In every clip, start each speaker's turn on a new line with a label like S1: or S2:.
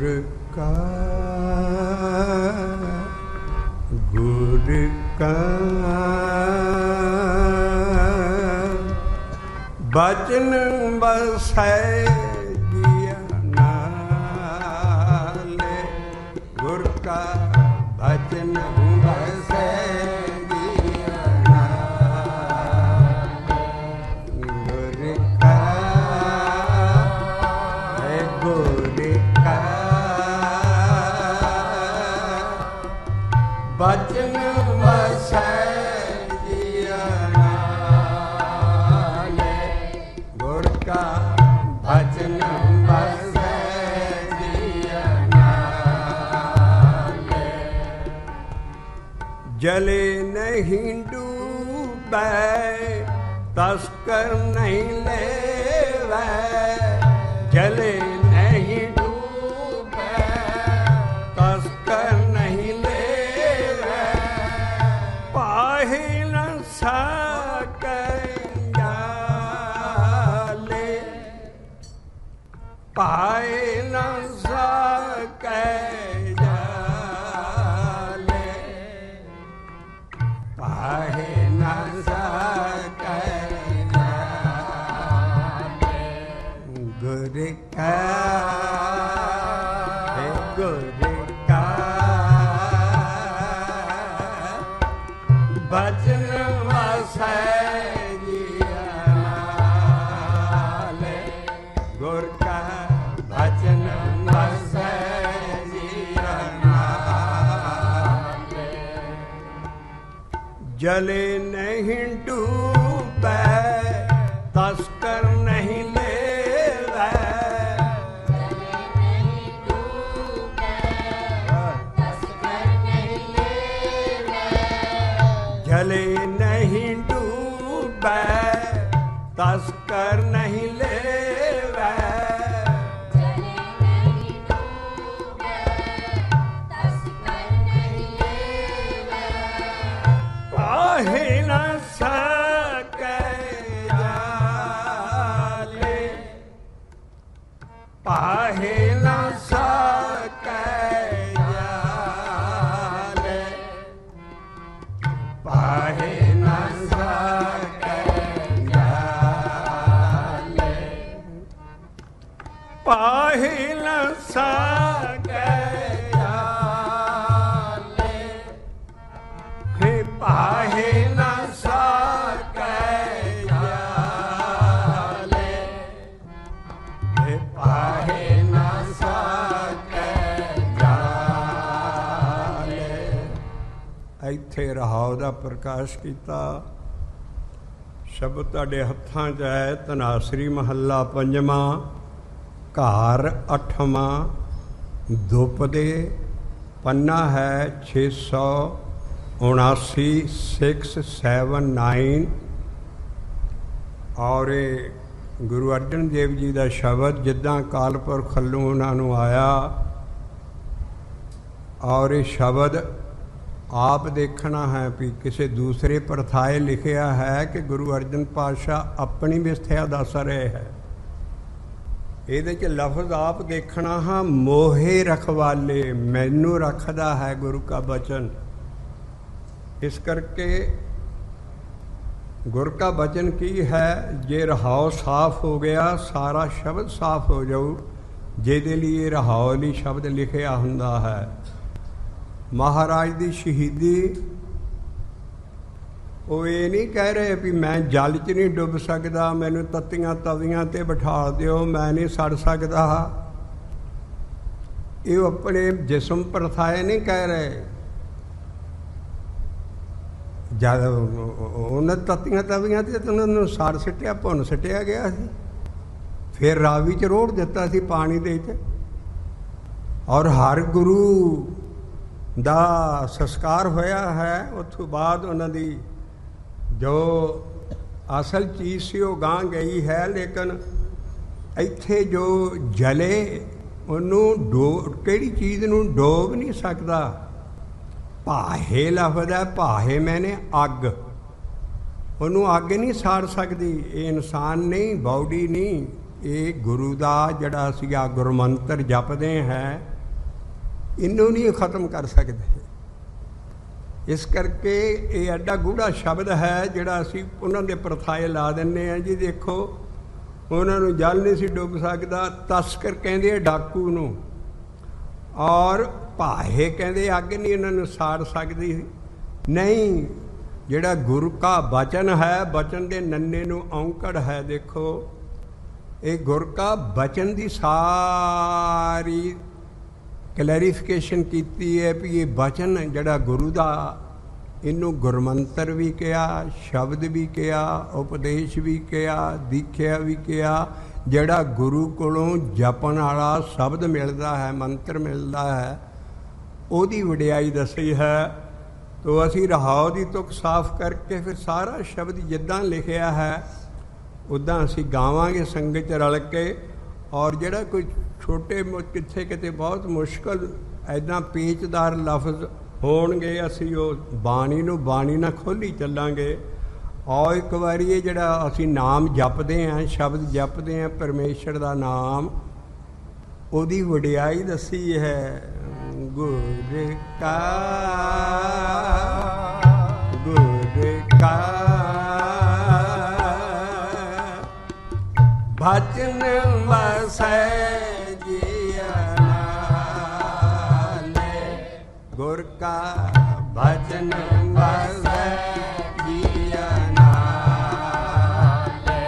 S1: गुर का गुर का बचन बसै जिया नाले गुर का बचन बसै जिया नाले गुर का है गुर का बचन बसै जिया नाले गुर का बचन बसै जिया नाले जले नहीं डूबै तस्कर नहीं लेवै जले नहीं डूबै तस्कर नहीं लेवै पाहि न सकै जाले पाहि न सकै जाले पाहि न सकै जाले गुर का है गुर का बचन बसै जिया नाले गुर का बचन बसै जिया नाले जले नहीं डूबै तस्कर नहीं लेवै जले नहीं डूबै तस्कर नहीं लेवै पाहि न सकै जाले पाहि न सकै जाले पाहि न सकै जाले पाहि न सकै जाले हे पाहि न सकै जाले हे पाहि न सकै जाले ਇੱਥੇ ਰਹਾਉ ਦਾ ਪ੍ਰਕਾਸ਼ ਕੀਤਾ। ਸ਼ਬਦ ਤੁਹਾਡੇ ਹੱਥਾਂ 'ਚ ਹੈ। ਧਨਾਸਰੀ ਮਹੱਲਾ ਪੰਜਵਾਂ ਘਰ ਅੱਠਵਾਂ ਦੁਪਦੇ ਪੰਨਾ ਹੈ 679 679 ਔਰ ਇਹ ਗੁਰੂ ਅਰਜਨ ਦੇਵ ਜੀ ਦਾ ਸ਼ਬਦ ਜਿੱਦਾਂ ਅਕਾਲ ਪੁਰਖ ਵੱਲੋਂ ਉਹਨਾਂ ਨੂੰ ਆਇਆ ਔਰ ਇਹ ਸ਼ਬਦ ਆਪ ਦੇਖਣਾ ਹੈ ਵੀ ਕਿਸੇ ਦੂਸਰੇ ਪਰਥਾਏ ਲਿਖਿਆ ਹੈ ਕਿ ਗੁਰੂ ਅਰਜਨ ਪਾਤਸ਼ਾਹ ਆਪਣੀ ਵਿਸਥਿਆ ਦੱਸ ਰਹੇ ਹੈ। ਇਹਦੇ 'ਚ ਲਫ਼ਜ਼ ਆਪ ਦੇਖਣਾ ਹਾਂ ਮੋਹੇ ਰਖਵਾਲੇ ਮੈਨੂੰ ਰੱਖਦਾ ਹੈ ਗੁਰੂ ਕਾ ਬਚਨ। ਇਸ ਕਰਕੇ ਗੁਰ ਕਾ ਬਚਨ ਕੀ ਹੈ ਜੇ ਰਹਾਉ ਸਾਫ਼ ਹੋ ਗਿਆ ਸਾਰਾ ਸ਼ਬਦ ਸਾਫ਼ ਹੋ ਜਾਊ ਜਿਹਦੇ ਲਈ ਰਹਾਉ ਲਈ ਸ਼ਬਦ ਲਿਖਿਆ ਹੁੰਦਾ ਹੈ। ਮਹਾਰਾਜ ਦੀ ਸ਼ਹੀਦੀ ਉਹ ਇਹ ਨਹੀਂ ਕਹਿ ਰਹੇ ਵੀ ਮੈਂ ਜਲ 'ਚ ਨਹੀਂ ਡੁੱਬ ਸਕਦਾ ਮੈਨੂੰ ਤੱਤੀਆਂ ਤਵੀਆਂ 'ਤੇ ਬਿਠਾ ਦਿਓ ਮੈਂ ਨਹੀਂ ਸੜ ਸਕਦਾ। ਇਹ ਆਪਣੇ ਜਿਸਮ ਪਰਥਾਏ ਨਹੀਂ ਕਹਿ ਰਹੇ। ਜਦ ਉਹਨਾਂ ਤੱਤੀਆਂ ਤਵੀਆਂ 'ਤੇ ਤਾਂ ਉਹਨਾਂ ਨੂੰ ਸੜ ਸਿੱਟਿਆ ਭੁੰਨ ਸਿੱਟਿਆ ਗਿਆ ਸੀ ਫਿਰ ਰਾਵੀ 'ਚ ਰੋੜ ਦਿੱਤਾ ਸੀ ਪਾਣੀ ਦੇ 'ਚ ਔਰ ਹਰ ਗੁਰੂ ਦਾ ਸੰਸਕਾਰ ਹੋਇਆ ਹੈ। ਉਸ ਤੋਂ ਬਾਅਦ ਉਹਨਾਂ ਦੀ ਜੋ ਅਸਲ ਚੀਜ਼ ਸੀ ਉਹ ਗਾਂ ਗਈ ਹੈ ਲੇਕਿਨ ਇੱਥੇ ਜੋ ਜਲੇ ਉਹਨੂੰ ਕਿਹੜੀ ਚੀਜ਼ ਨੂੰ ਡੋਬ ਨਹੀਂ ਸਕਦਾ। ਭਾਹੇ ਲਫ਼ਜ਼ ਹੈ ਭਾਹੇ ਮੈਨੇ ਅੱਗ ਉਹਨੂੰ ਅੱਗ ਨਹੀਂ ਸਾੜ ਸਕਦੀ। ਇਹ ਇਨਸਾਨ ਨਹੀਂ ਬੌਡੀ ਨਹੀਂ ਇਹ ਗੁਰੂ ਦਾ ਜਿਹੜਾ ਸੀਗਾ ਗੁਰਮੰਤਰ ਜਪਦੇ ਹੈ ਇਹਨੂੰ ਨਹੀਂ ਖਤਮ ਕਰ ਸਕਦੇ। ਇਸ ਕਰਕੇ ਇਹ ਐਡਾ ਗੂੜਾ ਸ਼ਬਦ ਹੈ ਜਿਹੜਾ ਅਸੀਂ ਉਹਨਾਂ ਦੇ ਪ੍ਰਥਾਏ ਲਾ ਦਿੰਦੇ ਹਾਂ ਜੀ। ਦੇਖੋ ਉਹਨਾਂ ਨੂੰ ਜਲ ਨਹੀਂ ਸੀ ਡੁੱਬ ਸਕਦਾ, ਤਸਕਰ ਕਹਿੰਦੇ ਆ ਡਾਕੂ ਨੂੰ, ਔਰ ਭਾਹੇ ਕਹਿੰਦੇ ਅੱਗ ਨਹੀਂ ਇਹਨਾਂ ਨੂੰ ਸਾੜ ਸਕਦੀ। ਨਹੀਂ, ਜਿਹੜਾ ਗੁਰੂ ਕਾ ਬਚਨ ਹੈ, ਬਚਨ ਦੇ ਨੰਨੇ ਨੂੰ ਔਂਕੜ ਹੈ। ਦੇਖੋ ਇਹ ਗੁਰ ਕਾ ਬਚਨ ਦੀ ਸਾਰੀ ਕਲੈਰੀਫਿਕੇਸ਼ਨ ਕੀਤੀ ਹੈ ਵੀ ਇਹ ਬਚਨ ਜਿਹੜਾ ਗੁਰੂ ਦਾ, ਇਹਨੂੰ ਗੁਰਮੰਤਰ ਵੀ ਕਿਹਾ, ਸ਼ਬਦ ਵੀ ਕਿਹਾ, ਉਪਦੇਸ਼ ਵੀ ਕਿਹਾ, ਦੀਖਿਆ ਵੀ ਕਿਹਾ। ਜਿਹੜਾ ਗੁਰੂ ਕੋਲੋਂ ਜਪਣ ਵਾਲਾ ਸ਼ਬਦ ਮਿਲਦਾ ਹੈ, ਮੰਤਰ ਮਿਲਦਾ ਹੈ, ਉਹਦੀ ਵਡਿਆਈ ਦੱਸੀ ਹੈ। ਤੋ ਅਸੀਂ ਰਹਾਉ ਦੀ ਤੁਕ ਸਾਫ਼ ਕਰਕੇ ਫਿਰ ਸਾਰਾ ਸ਼ਬਦ ਜਿੱਦਾਂ ਲਿਖਿਆ ਹੈ ਉੱਦਾਂ ਅਸੀਂ ਗਾਵਾਂਗੇ ਸੰਗਤ 'ਚ ਰਲ ਕੇ। ਔਰ ਜਿਹੜਾ ਕੋਈ ਛੋਟੇ ਕਿੱਥੇ ਕਿਤੇ ਬਹੁਤ ਮੁਸ਼ਕਲ ਐਦਾਂ ਪੇਚਦਾਰ ਲਫ਼ਜ਼ ਹੋਣਗੇ, ਅਸੀਂ ਉਹ ਬਾਣੀ ਨੂੰ ਬਾਣੀ ਨਾਲ ਖੋਲ੍ਹੀ ਚੱਲਾਂਗੇ। ਔਰ ਇੱਕ ਵਾਰੀ ਇਹ ਜਿਹੜਾ ਅਸੀਂ ਨਾਮ ਜਪਦੇ ਹਾਂ, ਸ਼ਬਦ ਜਪਦੇ ਹਾਂ ਪਰਮੇਸ਼ਰ ਦਾ ਨਾਮ, ਉਹਦੀ ਵਡਿਆਈ ਦੱਸੀ ਹੈ। ਗੁਰ ਕਾ ਬਚਨ ਵਸੈ ਜੀਆ ਨਾਲੇ, ਗੁਰ ਕਾ ਬਚਨ ਵਸੈ ਜੀਆ ਨਾਲੇ।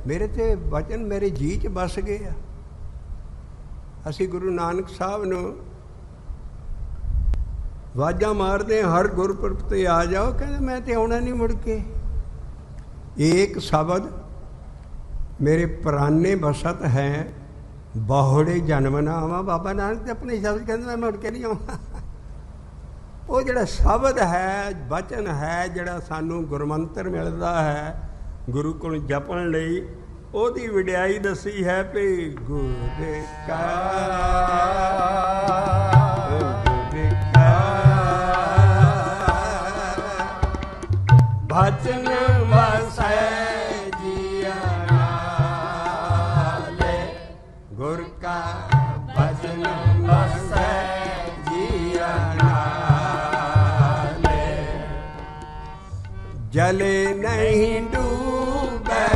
S1: ਮੇਰੇ ਤੇ ਬਚਨ ਮੇਰੇ ਜੀ 'ਚ ਬਸ ਗਏ ਆ। ਅਸੀਂ ਗੁਰੂ ਨਾਨਕ ਸਾਹਿਬ ਨੂੰ ਵਾਜਾਂ ਮਾਰਦੇ ਹਰ ਗੁਰਪੁਰਬ ਤੇ ਆ ਜਾਓ, ਕਹਿੰਦੇ ਮੈਂ ਤੇ ਆਉਣਾ ਨਹੀਂ ਮੁੜ ਕੇ। ਏਕ ਸ਼ਬਦ ਮੇਰੇ ਪ੍ਰਾਨੇ ਬਸਤ ਹੈ, ਬਹੁੜੇ ਜਨਮ ਨਾ ਆਵਾਂ। ਬਾਬਾ ਨਾਨਕ ਤੇ ਆਪਣੇ ਸ਼ਬਦ ਕਹਿੰਦੇ ਮੈਂ ਮੁੜ ਕੇ ਨਹੀਂ ਆਉਣਾ। ਉਹ ਜਿਹੜਾ ਸ਼ਬਦ ਹੈ, ਬਚਨ ਹੈ, ਜਿਹੜਾ ਸਾਨੂੰ ਗੁਰਮੰਤਰ ਮਿਲਦਾ ਹੈ ਗੁਰੂ ਕੋਲ ਜਪਣ ਲਈ, ਉਹਦੀ ਵਡਿਆਈ ਦੱਸੀ ਹੈ ਵੀ ਗੁਰ ਕਾ ਬਚਨ ਵਸੈ ਜੀਆ ਨਾਲੇ, ਗੁਰ ਕਾ ਬਚਨ ਵਸੈ ਜੀਆ ਨਾਲੇ। ਜਲੇ ਨਹੀਂ ਡੂਬੈ,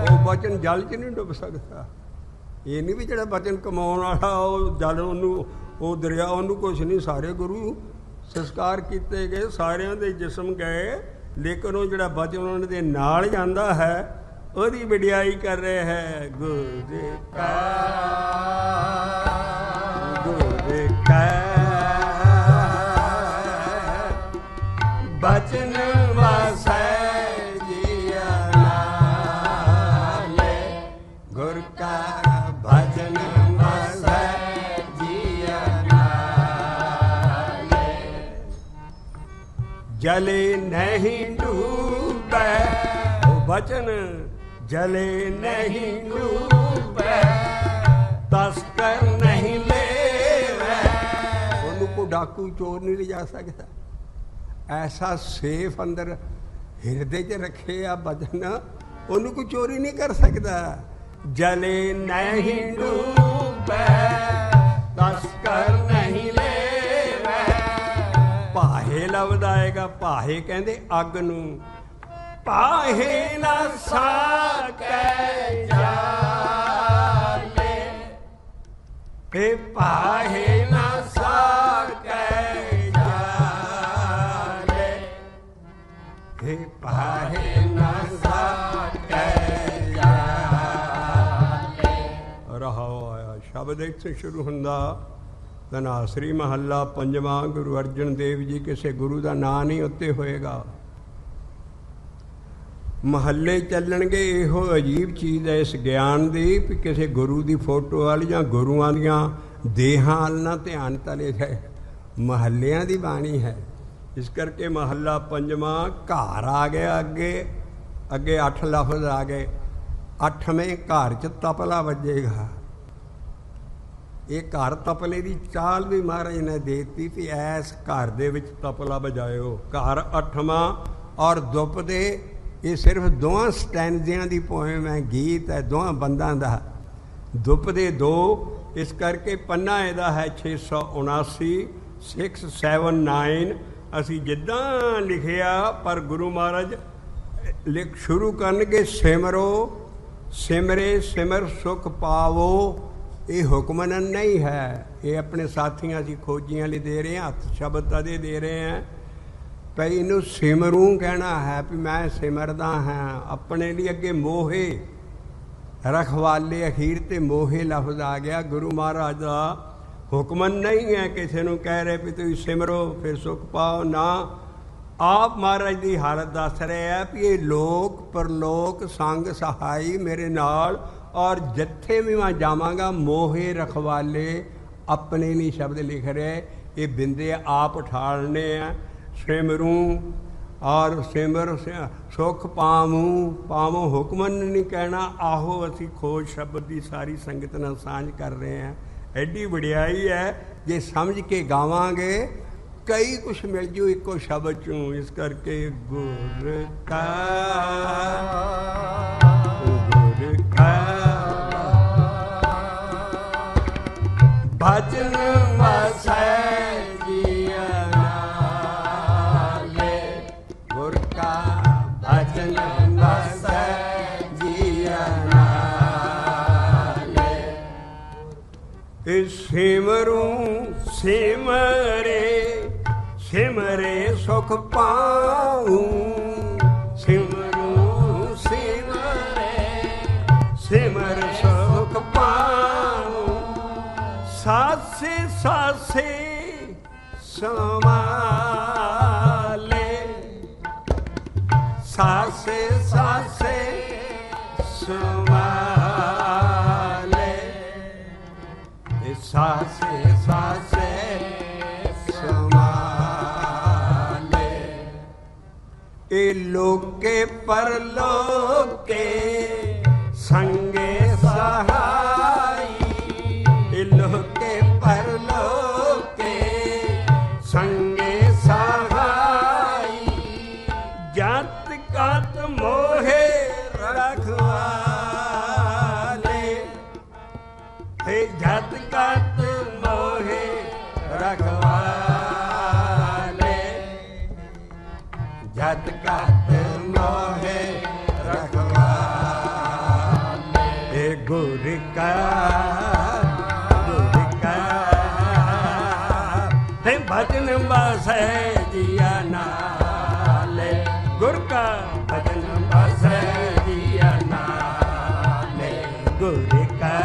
S1: ਉਹ ਬਚਨ ਜਲ 'ਚ ਨਹੀਂ ਡੁੱਬ ਸਕਦਾ। ਇਹ ਨਹੀਂ ਵੀ ਜਿਹੜਾ ਬਚਨ ਕਮਾਉਣ ਵਾਲਾ ਉਹ ਜਲ, ਉਹਨੂੰ ਉਹ ਦਰਿਆ, ਉਹਨੂੰ ਕੁਛ ਨਹੀਂ। ਸਾਰੇ ਗੁਰੂ ਸੰਸਕਾਰ ਕੀਤੇ ਗਏ, ਸਾਰਿਆਂ ਦੇ ਜਿਸਮ ਗਏ, ਲੇਕਿਨ ਉਹ ਜਿਹੜਾ ਬਚਨ ਉਹਨਾਂ ਦੇ ਨਾਲ ਜਾਂਦਾ ਹੈ ਉਹਦੀ ਵਡਿਆਈ ਕਰ ਰਿਹਾ ਹੈ। ਗੁਰ ਕਾ ਬਚਨ ਵਸੈ ਜੀਆ ਨਾਲੇ, ਗੁਰ ਕਾ ਭਜਨ ਵਸੈ ਜੀਆ ਨਾਲੇ। ਜਲੇ ਨਹੀਂ ਡੂਬੈ, ਉਹ ਬਚਨ ਜਲੇ ਨਹੀਂ ਡੂਬੈ, ਤਸਕਰ ਨਹੀਂ ਲੈਵੈ। ਉਹਨੂੰ ਕੋਈ ਡਾਕੂ ਚੋਰ ਨਹੀਂ ਲਿਜਾ ਸਕਦਾ। ਐਸਾ ਸੇਫ ਅੰਦਰ ਹਿਰਦੇ 'ਚ ਰੱਖੇ ਆ ਬਚਨ, ਉਹਨੂੰ ਕੋਈ ਚੋਰੀ ਨਹੀਂ ਕਰ ਸਕਦਾ। ਜਲੇ ਨਹੀਂ ਡੂਬੈ, ਤਸਕਰ ਨਹੀਂ ਲੈਵੈ। ਭਾਹੇ ਲਵਦਾਏਗਾ, ਭਾਹੇ ਕਹਿੰਦੇ ਅੱਗ ਨੂੰ। ਪਾਹੇ ਨਾ ਸਾਕੈ ਜਾਲੇ, ਇਹ ਪਾਹੇ ਨਾ ਸਾਕੈ ਜਾਲੇ, ਇਹ ਪਾਹੇ ਨਾ ਸਾਕੈ ਜਾਲੇ। ਰਹਾਉ ਆਇਆ ਸ਼ਬਦ ਇੱਥੇ ਸ਼ੁਰੂ ਹੁੰਦਾ। ਧਨਾਸਰੀ ਮਹੱਲਾ ਪੰਜਵਾਂ। ਗੁਰੂ ਅਰਜਨ ਦੇਵ ਜੀ ਕਿਸੇ ਗੁਰੂ ਦਾ ਨਾਂ ਨਹੀਂ ਉੱਤੇ ਹੋਏਗਾ। ਮਹੱਲੇ ਚੱਲਣਗੇ। ਇਹੋ ਅਜੀਬ ਚੀਜ਼ ਹੈ ਇਸ ਗਿਆਨ ਦੀ ਵੀ ਕਿਸੇ ਗੁਰੂ ਦੀ ਫੋਟੋ ਵਾਲੀ ਜਾਂ ਗੁਰੂਆਂ ਦੀਆਂ ਦੇਹਾਂ ਵੱਲ ਨਾ ਧਿਆਨ ਤਲੇ ਜਾਏ। ਮਹੱਲਿਆਂ ਦੀ ਬਾਣੀ ਹੈ। ਇਸ ਕਰਕੇ ਮਹੱਲਾ ਪੰਜਵਾਂ। ਘਰ ਆ ਗਿਆ ਅੱਗੇ, ਅੱਗੇ 8 ਲਫ਼ਜ਼ ਆ ਗਏ। 8ਵੇਂ ਘਰ 'ਚ ਤਪਲਾ ਵੱਜੇਗਾ। ਇਹ ਘਰ ਤਪਲੇ ਦੀ ਚਾਲ ਵੀ ਮਹਾਰਾਜ ਨੇ ਦੇ ਦਿੱਤੀ ਵੀ ਐਸ ਘਰ ਦੇ ਵਿੱਚ ਤਪਲਾ ਵਜਾਇਓ। ਘਰ 8ਵਾਂ ਔਰ ਦੁਪਦੇ, ਇਹ ਸਿਰਫ ਦੋਵਾਂ ਸਟੈਂਜ਼ਿਆਂ ਦੀ ਪੋਇਮ ਹੈ, ਗੀਤ ਹੈ ਦੋਵਾਂ ਬੰਦਾਂ ਦਾ। ਦੁਪਦੇ 2 इस करके पन्ना इहदा है 679 679। असी जिद्दां लिखिया पर गुरु महाराज लिख शुरू करनगे सिमरो सिमरे सिमर सुख पावो। ये हुक्मन नहीं है, ये अपने साथियां असी खोजियां लिए दे रहे हैं, हथ शब्द अदे दे रहे हैं। भई इनू सिमरू कहना है भी मैं सिमरदा हाँ। अपने लिए अगे मोहे रखवाले अखीर ते मोहे लफ्ज आ गया। गुरु महाराज का हुक्मन नहीं है किसी को कह रहे भी तुम सिमरो फिर सुख पाओ ना। आप महाराज की हालत दस रहे हैं भी ये लोक परलोक संग सहाई मेरे नाल, और जिथे भी मैं जावांगा मोहे रखवाले अपने नहीं शब्द लिख रहे। ये बिंदे आप ठालने हैं। सिमरू और सिमर सुख पावू पावो हुक्मन नहीं कहना। आहो असी खोज शब्द की सारी संगत नाल सांझ कर रहे हैं। एडी वडियाई है जे समझ के गावांगे कई कुछ मिल जू इको शब्द चूँ। इस करके गुर का भजन वसै जिया नाले, गुर का भजन वसै जिया नाले। सिमरू सिमरे सिमरे सुख पाऊं, सिमरू सिमरे सिमर सुख पाऊं। सासे सासे समाले, सासे सासे समाले, सासे सासे समाले। ए लोके परलोके संगे सहाई, ए लोके परलोके संगे सहाई। जात कात मोहे रखवाले, हे जात कात मोहे रखवाले, जात कात मोहे रखवाले। हे गुर का हे भजन बसै जिया नाले, गुर का भजन बसै जिया नाले। गुर का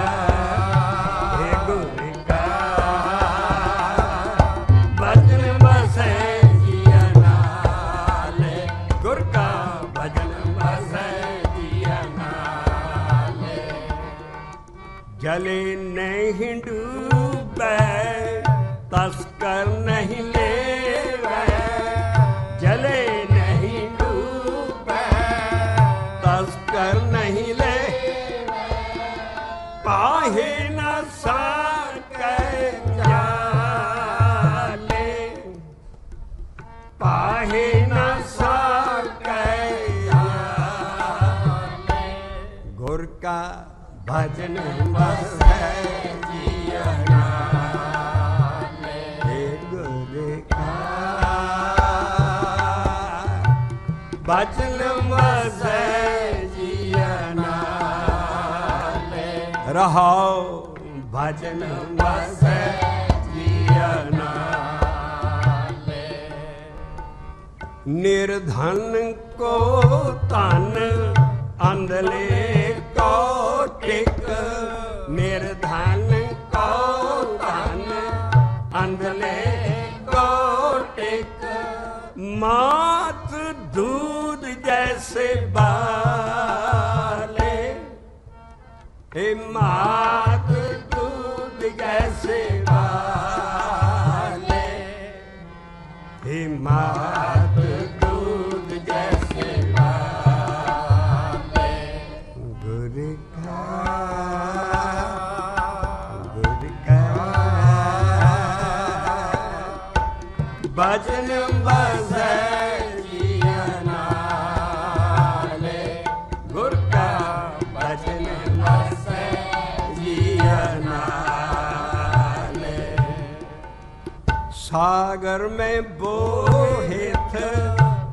S1: भजन बसै जिया नाले, गुर का भजन बसै जिया नाले। जले नहीं डूबे तस्कर नहीं लेवे, जले नहीं डूबे तस्कर नहीं ले। पाहे न साके जाले, पाहे न साके जाले। गुर का भजन बसै जिया नाले, हे गुर का भजन बसै जिया नाले। रहाओ भजन बसै जिया नाले। निर्धन को धन अंधले को टिक, निर्धन को धन अंधले को टिक। मात दूध जैसे बाले, हे मात दूध जैसे बाले, हे मात दूध जैसे बाले। गुर का भजन बसै जिया नाले, गुर का भजन बसै जिया नाले। सागर में बोहित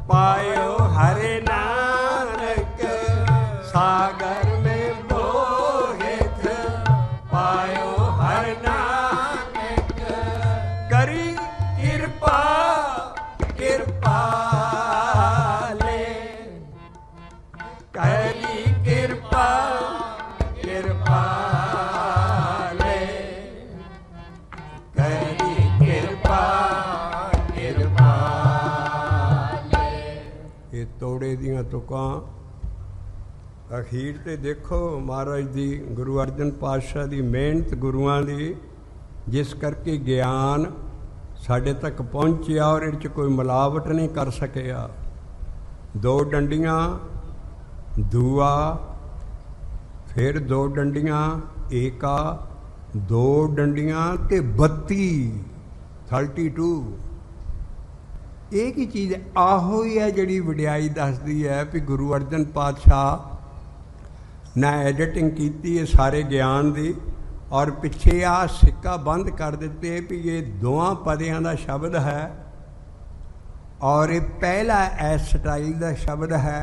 S1: पायो हरे नानक, सागर में बोहित पायो हर नानक। करी कृपा कृपाले, करी कृपा कृपाले, करी कृपा कृपाले। ये तोड़े दियां तुकां अखीर ते देखो महाराज दी, गुरु अर्जन पातशाह दी मेहनत गुरुआं दी, जिस करके ਗਿਆਨ ਸਾਡੇ तक पहुँचिया और इहदे 'ਚ कोई मिलावट नहीं कर सकिया। दो डंडियां दूआ, फिर दो डंडियां एका, दो डंडियां ते 32 32। एक ही चीज़ आहो ही है जिहड़ी वडियाई दसदी है भी गुरु अर्जन पातशाह ना एडिटिंग की है सारे ज्ञान की, और पिछे आ सिक्का बंद कर दिते भी ये दोवां पदियां का शब्द है और ये पहला इस स्टाइल का शब्द है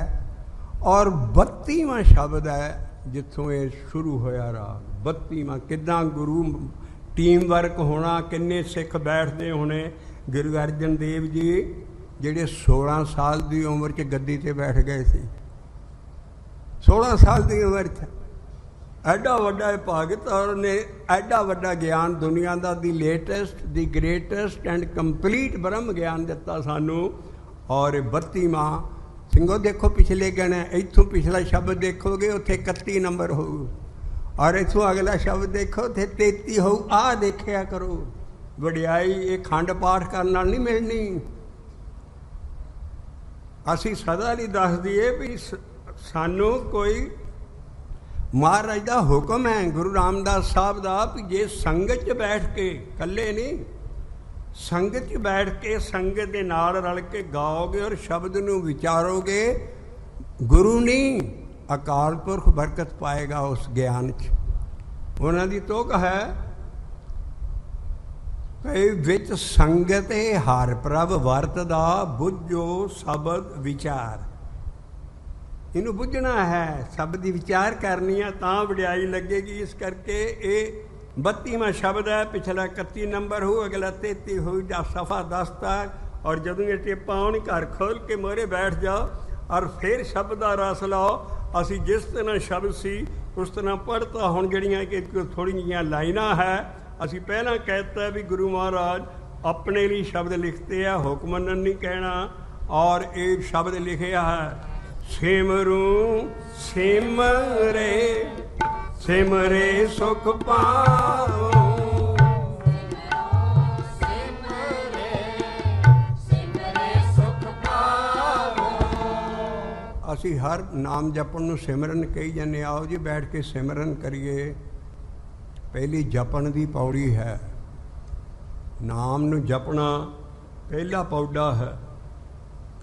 S1: और 32वां शब्द है जिथों ये शुरू होया राग। 32वां किदां गुरु टीम वर्क होना, किन्ने सिख बैठते होने। गुरु अर्जन देव जी जिहड़े 16 साल की उम्र च गद्दी ते बैठ गए सी, 16 साल की उम्र च एडा वड्डा भगत और ने एडा वड्डा ज्ञान दुनिया का the latest the greatest and complete ब्रह्म ज्ञान दिता सानू। और 32वां ਸਿੰਘੋ देखो पिछले गणे, इत्थों पिछला शब्द देखोगे उत्थे 31 नंबर होऊ, और इत्थों अगला शब्द देखो उत्थे 33 होऊ। आ देखिया करो वडियाई, ये खंड पाठ करन नाल नहीं मिलनी। असी सदा नहीं दस दईए भी सानू कोई महाराज का हुक्म है गुरु रामदास साहब का भी जे संगत च बैठ के, कल्ले नहीं, संगत च बैठ के संगत के नाल रल के गाओगे और शब्द नूं विचारोगे, गुरु नहीं अकाल पुरख बरकत पाएगा उस ज्ञान च। उन्हां दी तुक है कई विच संगत हर प्रभ वरतदा, बुझो शब्द विचार। इनू बुझना है, शब्द की विचार करनी है तां वडियाई लगेगी। इस करके ये 32वां शब्द है, पिछला 31 नंबर हो, अगला 33 हो, सफ़ा 10 तक। और जदों ये टेपा आउण घर खोल के मोहरे बैठ जाओ और फिर शब्द का रस लाओ। असी जिस तरह शब्द सी उस तरह पढ़ता। हुण जिहड़ियां कि थोड़ी जिहियां लाइनां है, असी पहलां कहता भी गुरु महाराज अपने लिए शब्द लिखते हैं, हुक्मन नहीं कहना। और ये शब्द लिखिया है, सिमरू सिमरे सिमरे सुख पाओ, असी हर नाम जपन नूं सिमरन कही जाने। आओ जी बैठ के सिमरन करिए। पहली जपन की पौड़ी है, नाम नूं जपना पहला पौड़ा है।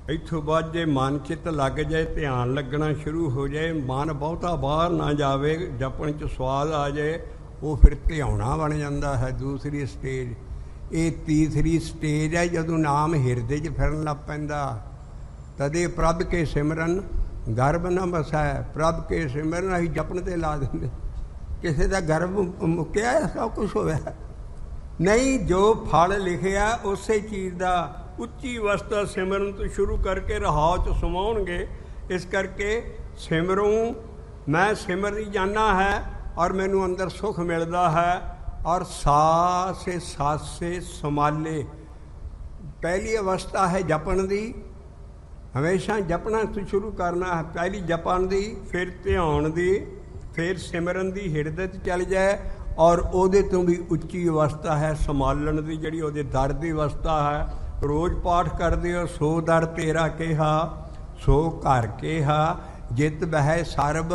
S1: इत्थों बाद जे मन चित लग जाए, ध्यान लगना शुरू हो जाए, मन बहुता बाहर ना जाए, जपन च स्वाद आ जाए, वो फिर ध्याना बन जाता है। दूसरी स्टेज, ये तीसरी स्टेज है जदों नाम हिरदे च फिरन लग पैंदा। तदे प्रभ के सिमरन गर्भ न बसै, प्रभ के सिमरन असीं जपन ते ला देंगे। किसी का गर्भ मुक्या सब कुछ होया नहीं, जो फल लिखिया उस चीज़ का उच्ची अवस्था सिमरन तो शुरू करके रहाव च समाउणगे। इस करके सिमरूं, मैं सिमर ही जाना है और मैनू अंदर सुख मिलता है। और सा से सास से संभाले, पहली अवस्था है जपन दी। हमेशा जपना तो शुरू करना है, पहली जपन दी, फिर ध्यान दी, फिर सिमरन दी हिरदे च चल जाए। और उहदे तो भी उच्ची अवस्था है संभालन दी, जिहड़ी उहदे दर दी अवस्था है। रोज़ पाठ कर दिओ, सो दर तेरा केहा सो घर केहा, जित बह सरब।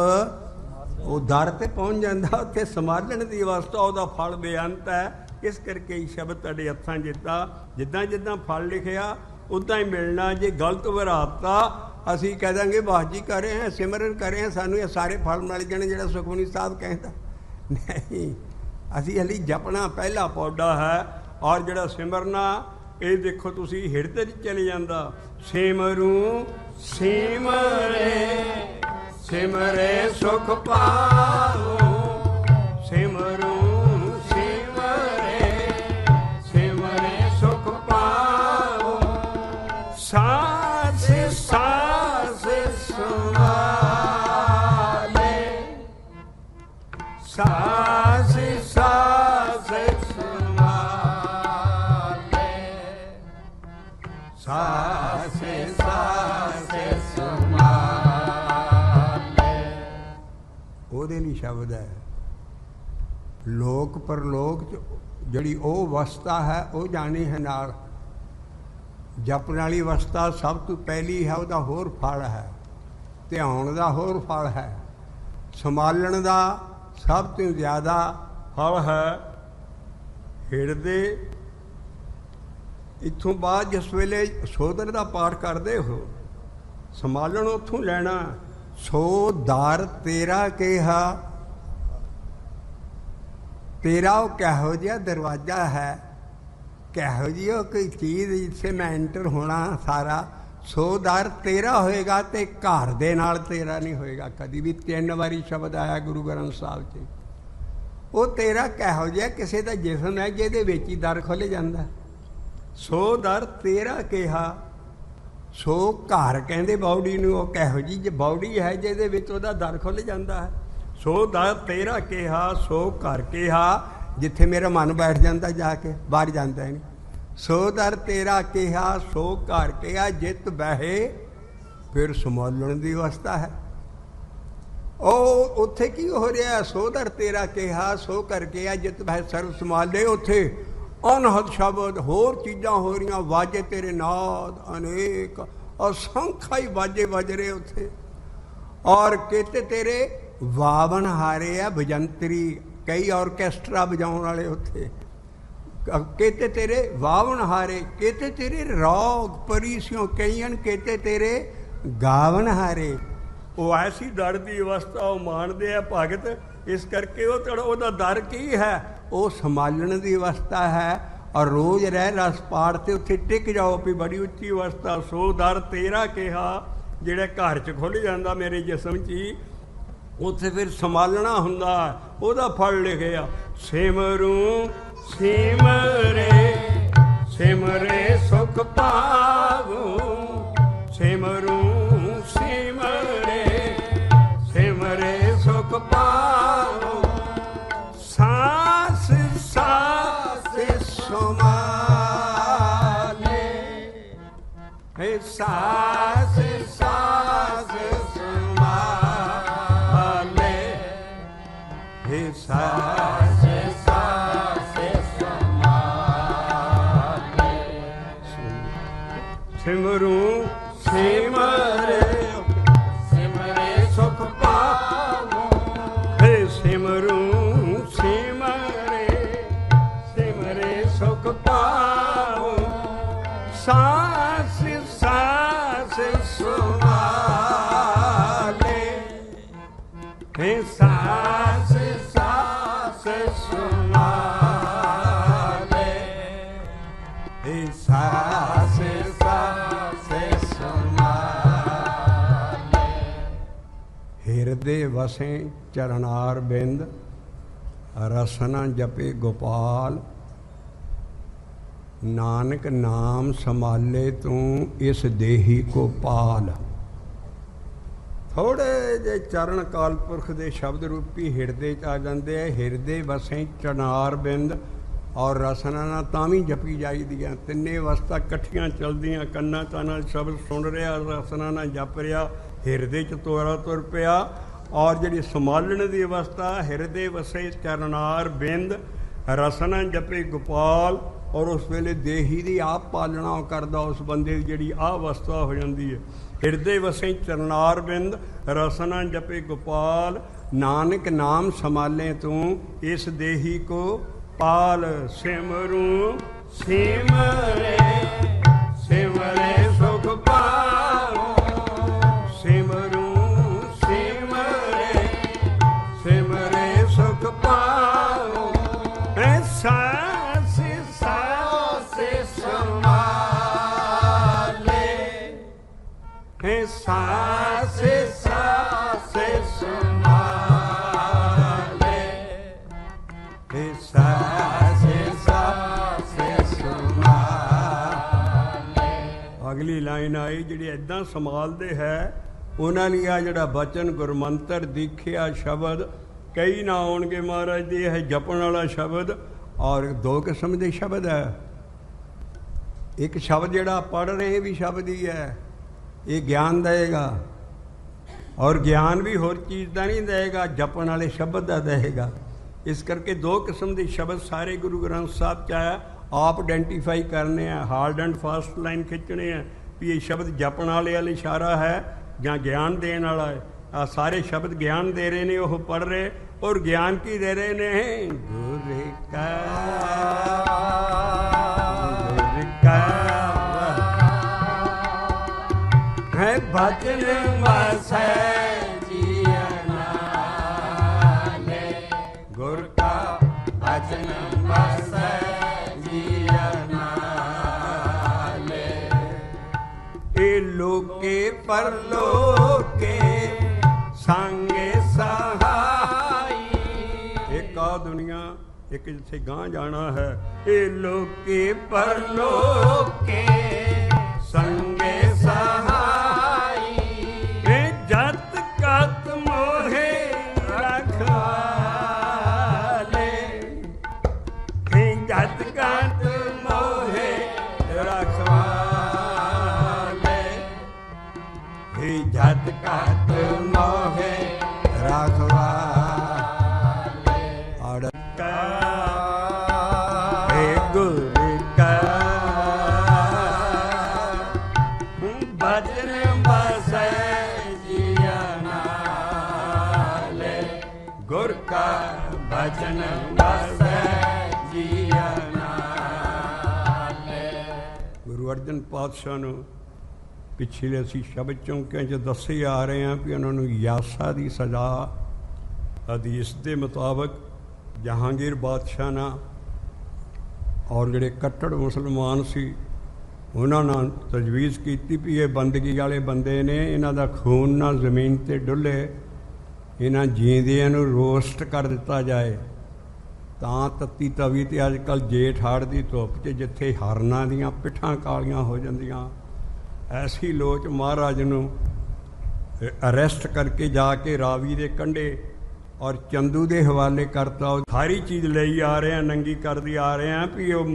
S1: वो दर ते पहुँच जाता, उत्थे संभालन की अवस्था, उसका फल बेअंत है। इस करके ही शब्द तुहाडे हत्थां जिद्दां जिद्दां जिद्दां फल लिखिया उदा ही मिलना। जे गलत वराता असी कह देंगे वाह जी कर रहे हैं, सिमरन कर रहे हैं, सानू ये सारे फल मिल जाने जिहड़ा सुखमनी साहब कहता। नहीं, असी हली जपना पहला पौधा है। और जिहड़ा सिमरना ਇਹ ਦੇਖੋ ਤੁਸੀਂ ਹਿਰਦੇ 'ਚ ਚਲੇ ਜਾਂਦਾ। ਸਿਮਰੂ ਸਿਮਰੇ ਸਿਮਰੇ ਸੁਖ ਪਾਓ, ਸਿਮਰੂ ਸਿਮਰੇ ਸਿਮਰੇ ਸੁਖ ਪਾਓ, ਸਾਸ ਸਾਸ ਸਮਾਲੇ, ਸਾਸ ਸਾਸ ਸਮਾਲੇ, ਸਾਸ ਸਾਸ ਸਮਾਲੇ। ਉਹਦੇ ਲਈ ਸ਼ਬਦ ਹੈ। ਲੋਕ ਪਰਲੋਕ 'ਚ ਜਿਹੜੀ ਉਹ ਅਵਸਥਾ ਹੈ ਉਹ ਜਾਣੀ ਹੈ ਨਾਲ। ਜਪਣ ਵਾਲੀ ਅਵਸਥਾ ਸਭ ਤੋਂ ਪਹਿਲੀ ਹੈ, ਉਹਦਾ ਹੋਰ ਫਲ ਹੈ। ਧਿਆਨ ਦਾ ਹੋਰ ਫਲ ਹੈ। ਸੰਭਾਲਣ ਦਾ ਸਭ ਤੋਂ ਜ਼ਿਆਦਾ ਫਲ ਹੈ। ਹਿਰਦੇ ਇੱਥੋਂ ਬਾਅਦ ਜਿਸ ਵੇਲੇ ਸੋਦਰ ਦਾ ਪਾਠ ਕਰਦੇ ਹੋ, ਸੰਭਾਲਣ ਉੱਥੋਂ ਲੈਣਾ। ਸੋ ਦਰ ਤੇਰਾ ਕਿਹਾ, ਤੇਰਾ ਉਹ ਕਿਹੋ ਜਿਹਾ ਦਰਵਾਜ਼ਾ ਹੈ, ਕਿਹੋ ਜਿਹੀ ਉਹ ਕੋਈ ਚੀਜ਼ ਜਿੱਥੇ ਮੈਂ ਐਂਟਰ ਹੋਣਾ ਸਾਰਾ। ਸੋ ਦਰ ਤੇਰਾ ਹੋਏਗਾ ਤੇ ਘਰ ਦੇ ਨਾਲ ਤੇਰਾ ਨਹੀਂ ਹੋਏਗਾ ਕਦੀ ਵੀ। 3 ਵਾਰੀ ਸ਼ਬਦ ਆਇਆ ਗੁਰੂ ਗ੍ਰੰਥ ਸਾਹਿਬ 'ਚ। ਉਹ ਤੇਰਾ ਕਿਹੋ ਜਿਹਾ ਕਿਸੇ ਦਾ ਜਿਸਮ ਹੈ ਜਿਹਦੇ ਵਿੱਚ ਹੀ ਦਰ ਖੁੱਲ੍ਹ ਜਾਂਦਾ। ਸੋ ਦਰ ਤੇਰਾ ਕਿਹਾ, ਸੋ ਘਰ ਕਹਿੰਦੇ ਬਾਉੜੀ ਨੂੰ। ਉਹ ਕਿਹੋ ਜਿਹੀ ਜੇ ਬਾਉੜੀ ਹੈ ਜਿਹਦੇ ਵਿੱਚ ਉਹਦਾ ਦਰ ਖੁੱਲ੍ਹ ਜਾਂਦਾ ਹੈ। ਸੋ ਦਰ ਤੇਰਾ ਕਿਹਾ, ਸੋ ਘਰ ਕਿਹਾ ਜਿੱਥੇ ਮੇਰਾ ਮਨ ਬੈਠ ਜਾਂਦਾ, ਜਾ ਕੇ ਬਾਹਰ ਜਾਂਦਾ ਨਹੀਂ। ਸੋ ਦਰ ਤੇਰਾ ਕਿਹਾ, ਸੋ ਘਰ ਕਿਹਾ, ਜਿੱਤ ਬਹਿ ਫਿਰ ਸੰਭਾਲਣ ਦੀ ਅਵਸਥਾ ਹੈ। ਉਹ ਉੱਥੇ ਕੀ ਹੋ ਰਿਹਾ? ਸੋ ਦਰ ਤੇਰਾ ਕਿਹਾ, ਸੋ ਘਰ ਕਿਹਾ, ਜਿੱਤ ਬਹਿ ਸਰਬ ਸੰਭਾਲੇ। ਉੱਥੇ ਅਨਹਦ ਸ਼ਬਦ ਹੋਰ ਚੀਜ਼ਾਂ ਹੋ ਰਹੀਆਂ। ਵਾਜੇ ਤੇਰੇ ਨਾਦ ਅਨੇਕ, ਅਸੰਖਾ ਹੀ ਵਾਜੇ ਵੱਜ ਰਹੇ ਉੱਥੇ। ਔਰ ਕਿਤੇ ਤੇਰੇ ਵਾਵਨ ਹਾਰੇ ਆ ਭਜੰਤਰੀ, ਕਈ ਔਰਕੈਸਟਰਾ ਵਜਾਉਣ ਵਾਲੇ ਉੱਥੇ। ਕਿਤੇ ਤੇਰੇ ਵਾਵਨ ਹਾਰੇ, ਕਿਤੇ ਤੇਰੇ ਰਾਗ ਪਰੀਸਿਓ ਕਈਆਂ, ਕਿਤੇ ਤੇਰੇ ਗਾਵਨ ਹਾਰੇ। ਉਹ ਐਸੀ ਦਰ ਦੀ ਅਵਸਥਾ ਉਹ ਮਾਣਦੇ ਆ ਭਗਤ। ਇਸ ਕਰਕੇ ਉਹਦਾ ਦਰ ਕੀ ਹੈ? ਉਹ ਸੰਭਾਲਣ ਦੀ ਅਵਸਥਾ ਹੈ। ਔਰ ਰੋਜ਼ ਰਹਿ ਰਸ ਪਾਠ ਤੇ ਉੱਥੇ ਟਿਕ ਜਾਓ ਵੀ ਬੜੀ ਉੱਚੀ ਅਵਸਥਾ। ਸੋ ਦਰ ਤੇਰਾ ਕਿਹਾ, ਜਿਹੜਾ ਘਰ 'ਚ ਖੁੱਲ੍ਹ ਜਾਂਦਾ ਮੇਰੇ ਜਿਸਮ 'ਚ ਹੀ, ਉੱਥੇ ਫਿਰ ਸੰਭਾਲਣਾ ਹੁੰਦਾ। ਉਹਦਾ ਫਲ ਲਿਖਿਆ। ਸਿਮਰੂ ਸਿਮਰੇ ਸਿਮਰੇ ਸੁਖ ਪਾਵੋ, ਸਿਮਰੂ ਸਿਮਰੇ ਸਿਮਰੇ ਸੁਖ ਪਾਵੋ, ਸਾਸ ਸਾਸ ਸਮਾਲੇ, ਹੈ ਸਾਸ ਸਾਸ ਸਮਾਲੇ, ਹੈ ਸਾਸ ਸਾਸ ਸਮਾਲੇ। ਸਿਮਰੂ ਸਿਮਰੇ ਸਿਮਰੇ ਸੁਖ ਪਾਵੋ, ਹੈ ਸਿਮਰੂ ਸਿਮਰੇ ਸਿਮਰੇ ਸੁਖ ਪਾਵੋ, ਸਾਸ ਸਾਸ ਸਮਾਲੇ, ਹੈ ਸਾਸ ਸਾਸ ਸਮਾਲੇ, ਹੈ ਸਾਸ ਸਾਸ ਸਮਾਲੇ। ਹਿਰਦੇ ਵਸੇ ਚਰਨਾਰ ਬਿੰਦ, ਰਸਨਾ ਜਪੇ ਗੋਪਾਲ, ਨਾਨਕ ਨਾਮ ਸੰਭਾਲੇ ਤੂੰ ਇਸ ਦੇਹੀ ਕੋ ਪਾਲ। ਥੋੜੇ ਜਿਹੇ ਚਰਨ ਕਾਲ ਪੁਰਖ ਦੇ ਸ਼ਬਦ ਰੂਪੀ ਹਿਰਦੇ 'ਚ ਆ ਜਾਂਦੇ ਆ। ਹਿਰਦੇ ਵਸੇ ਚਰਨਾਰ ਬਿੰਦ ਔਰ ਰਸਨਾ ਨਾਲ ਤਾਂ ਵੀ ਜਪੀ ਜਾਈਦੀਆਂ। ਤਿੰਨੇ ਅਵਸਥਾ ਇਕੱਠੀਆਂ ਚੱਲਦੀਆਂ। ਕੰਨਾਂ ਕਾਨਾਂ ਸ਼ਬਦ ਸੁਣ ਰਿਹਾ, ਰਸਨਾ ਨਾਲ ਜਪ ਰਿਹਾ, ਹਿਰਦੇ 'ਚ ਤੋਰਾ ਤੁਰ ਪਿਆ। ਔਰ ਜਿਹੜੀ ਸੰਭਾਲਣ ਦੀ ਅਵਸਥਾ, ਹਿਰਦੇ ਵਸੇ ਚਰਨਾਰ ਬਿੰਦ, ਰਸਨਾ ਜਪੇ ਗੋਪਾਲ। ਔਰ ਉਸ ਵੇਲੇ ਦੇਹੀ ਦੀ ਆਪ ਪਾਲਣਾ ਕਰਦਾ ਉਸ ਬੰਦੇ ਦੀ, ਜਿਹੜੀ ਆਹ ਅਵਸਥਾ ਹੋ ਜਾਂਦੀ ਹੈ। ਹਿਰਦੇ ਵਸੇ ਚਰਨਾਰ ਬਿੰਦ, ਰਸਨਾ ਜਪੇ ਗੋਪਾਲ, ਨਾਨਕ ਨਾਮ ਸੰਭਾਲੇ ਤੂੰ ਇਸ ਦੇਹੀ ਕੋ ਪਾਲ। ਸਿਮਰੂ ਸਿਮਰੇ ਸਿਮਰੇ ਸੁਖ ਪਾਵੋ, ਸਿਮਰੂ ਸਿਮਰੇ ਸਿਮਰੇ ਸੁਖ ਪਾਵੋ, ਸਾਸ ਸਾਸ ਸਮਾ सांस सांस संभाले, सांस सांस संभाले। अगली लाइन आई जिहड़ी इदां संभालते है उन्हां ਲਈ आ जिहड़ा बचन गुरमंत्र दीखिया शब्द कई ना आउणगे महाराज जी। है जपण वाला शब्द और दो किस्म के शब्द है। एक शब्द जिहड़ा पढ़ रहे भी शब्द ही है, ये ज्ञान देगा और ज्ञान भी होर चीज़ का नहीं देगा, जपण वाले शब्द का देगा। इस करके दो किस्म के शब्द सारे गुरु ग्रंथ साहब च आया, आप आइडेंटिफाई करने हैं, हार्ड एंड फास्ट लाइन खिंचने हैं भी ये शब्द जपण वाले वाल इशारा है या ज्ञान देने वाला है। आ सारे शब्द ज्ञान दे रहे ने, वो पढ़ रहे और ज्ञान की दे रहे ने, गुर का है भजन बसै जिया नाले, गुर का भजन बसै जिया नाले। ए लोके परलोके संगे सहाई, एक आ दुनिया एक जिथे गां जाना है। ए लोके परलोके संगे सहाई, ए जत कत मोहे रखवाले, ए जत कत मोहे रखवाले, ए जत कत मोहे रखवाले। अड़का हे गुरु का भजन बसै जिया नाले, गुर का भजन बसै जिया नाले। गुरु अर्जन पातशाह ਨੂੰ ਪਿਛਲੇ ਅਸੀਂ ਸ਼ਬਦ ਚੌਂਕਿਆਂ 'ਚ ਦੱਸੇ ਆ ਰਹੇ ਹਾਂ ਵੀ ਉਹਨਾਂ ਨੂੰ ਯਾਸਾ ਦੀ ਸਜ਼ਾ ਹਦੀਸ ਦੇ ਮੁਤਾਬਕ ਜਹਾਂਗੀਰ ਬਾਦਸ਼ਾਹ ਨਾਲ ਔਰ ਜਿਹੜੇ ਕੱਟੜ ਮੁਸਲਮਾਨ ਸੀ ਉਹਨਾਂ ਨਾਲ ਤਜਵੀਜ਼ ਕੀਤੀ ਵੀ ਇਹ ਬੰਦਗੀ ਵਾਲੇ ਬੰਦੇ ਨੇ, ਇਹਨਾਂ ਦਾ ਖੂਨ ਨਾ ਜ਼ਮੀਨ 'ਤੇ ਡੁੱਲੇ, ਇਹਨਾਂ ਜੀਂਦਿਆਂ ਨੂੰ ਰੋਸਟ ਕਰ ਦਿੱਤਾ ਜਾਏ। ਤਾਂ ਤੱਤੀ ਤਵੀ 'ਤੇ ਅੱਜ ਕੱਲ੍ਹ ਜੇਠ ਹਾੜ ਦੀ ਧੁੱਪ 'ਚ ਜਿੱਥੇ ਹਰਨਾਂ ਦੀਆਂ ਪਿੱਠਾਂ ਕਾਲੀਆਂ ਹੋ ਜਾਂਦੀਆਂ, ਐਸੀ ਲੋਚ ਮਹਾਰਾਜ ਨੂੰ ਅਰੈਸਟ ਕਰਕੇ ਜਾ ਕੇ ਰਾਵੀ ਦੇ ਕੰਢੇ ਔਰ ਚੰਦੂ ਦੇ ਹਵਾਲੇ ਕਰਤਾ। ਉਹ ਸਾਰੀ ਚੀਜ਼ ਲਈ ਆ ਰਹੇ ਹਾਂ, ਨੰਗੀ ਕਰਦੀ ਆ ਰਹੇ ਹਾਂ ਵੀ ਉਹ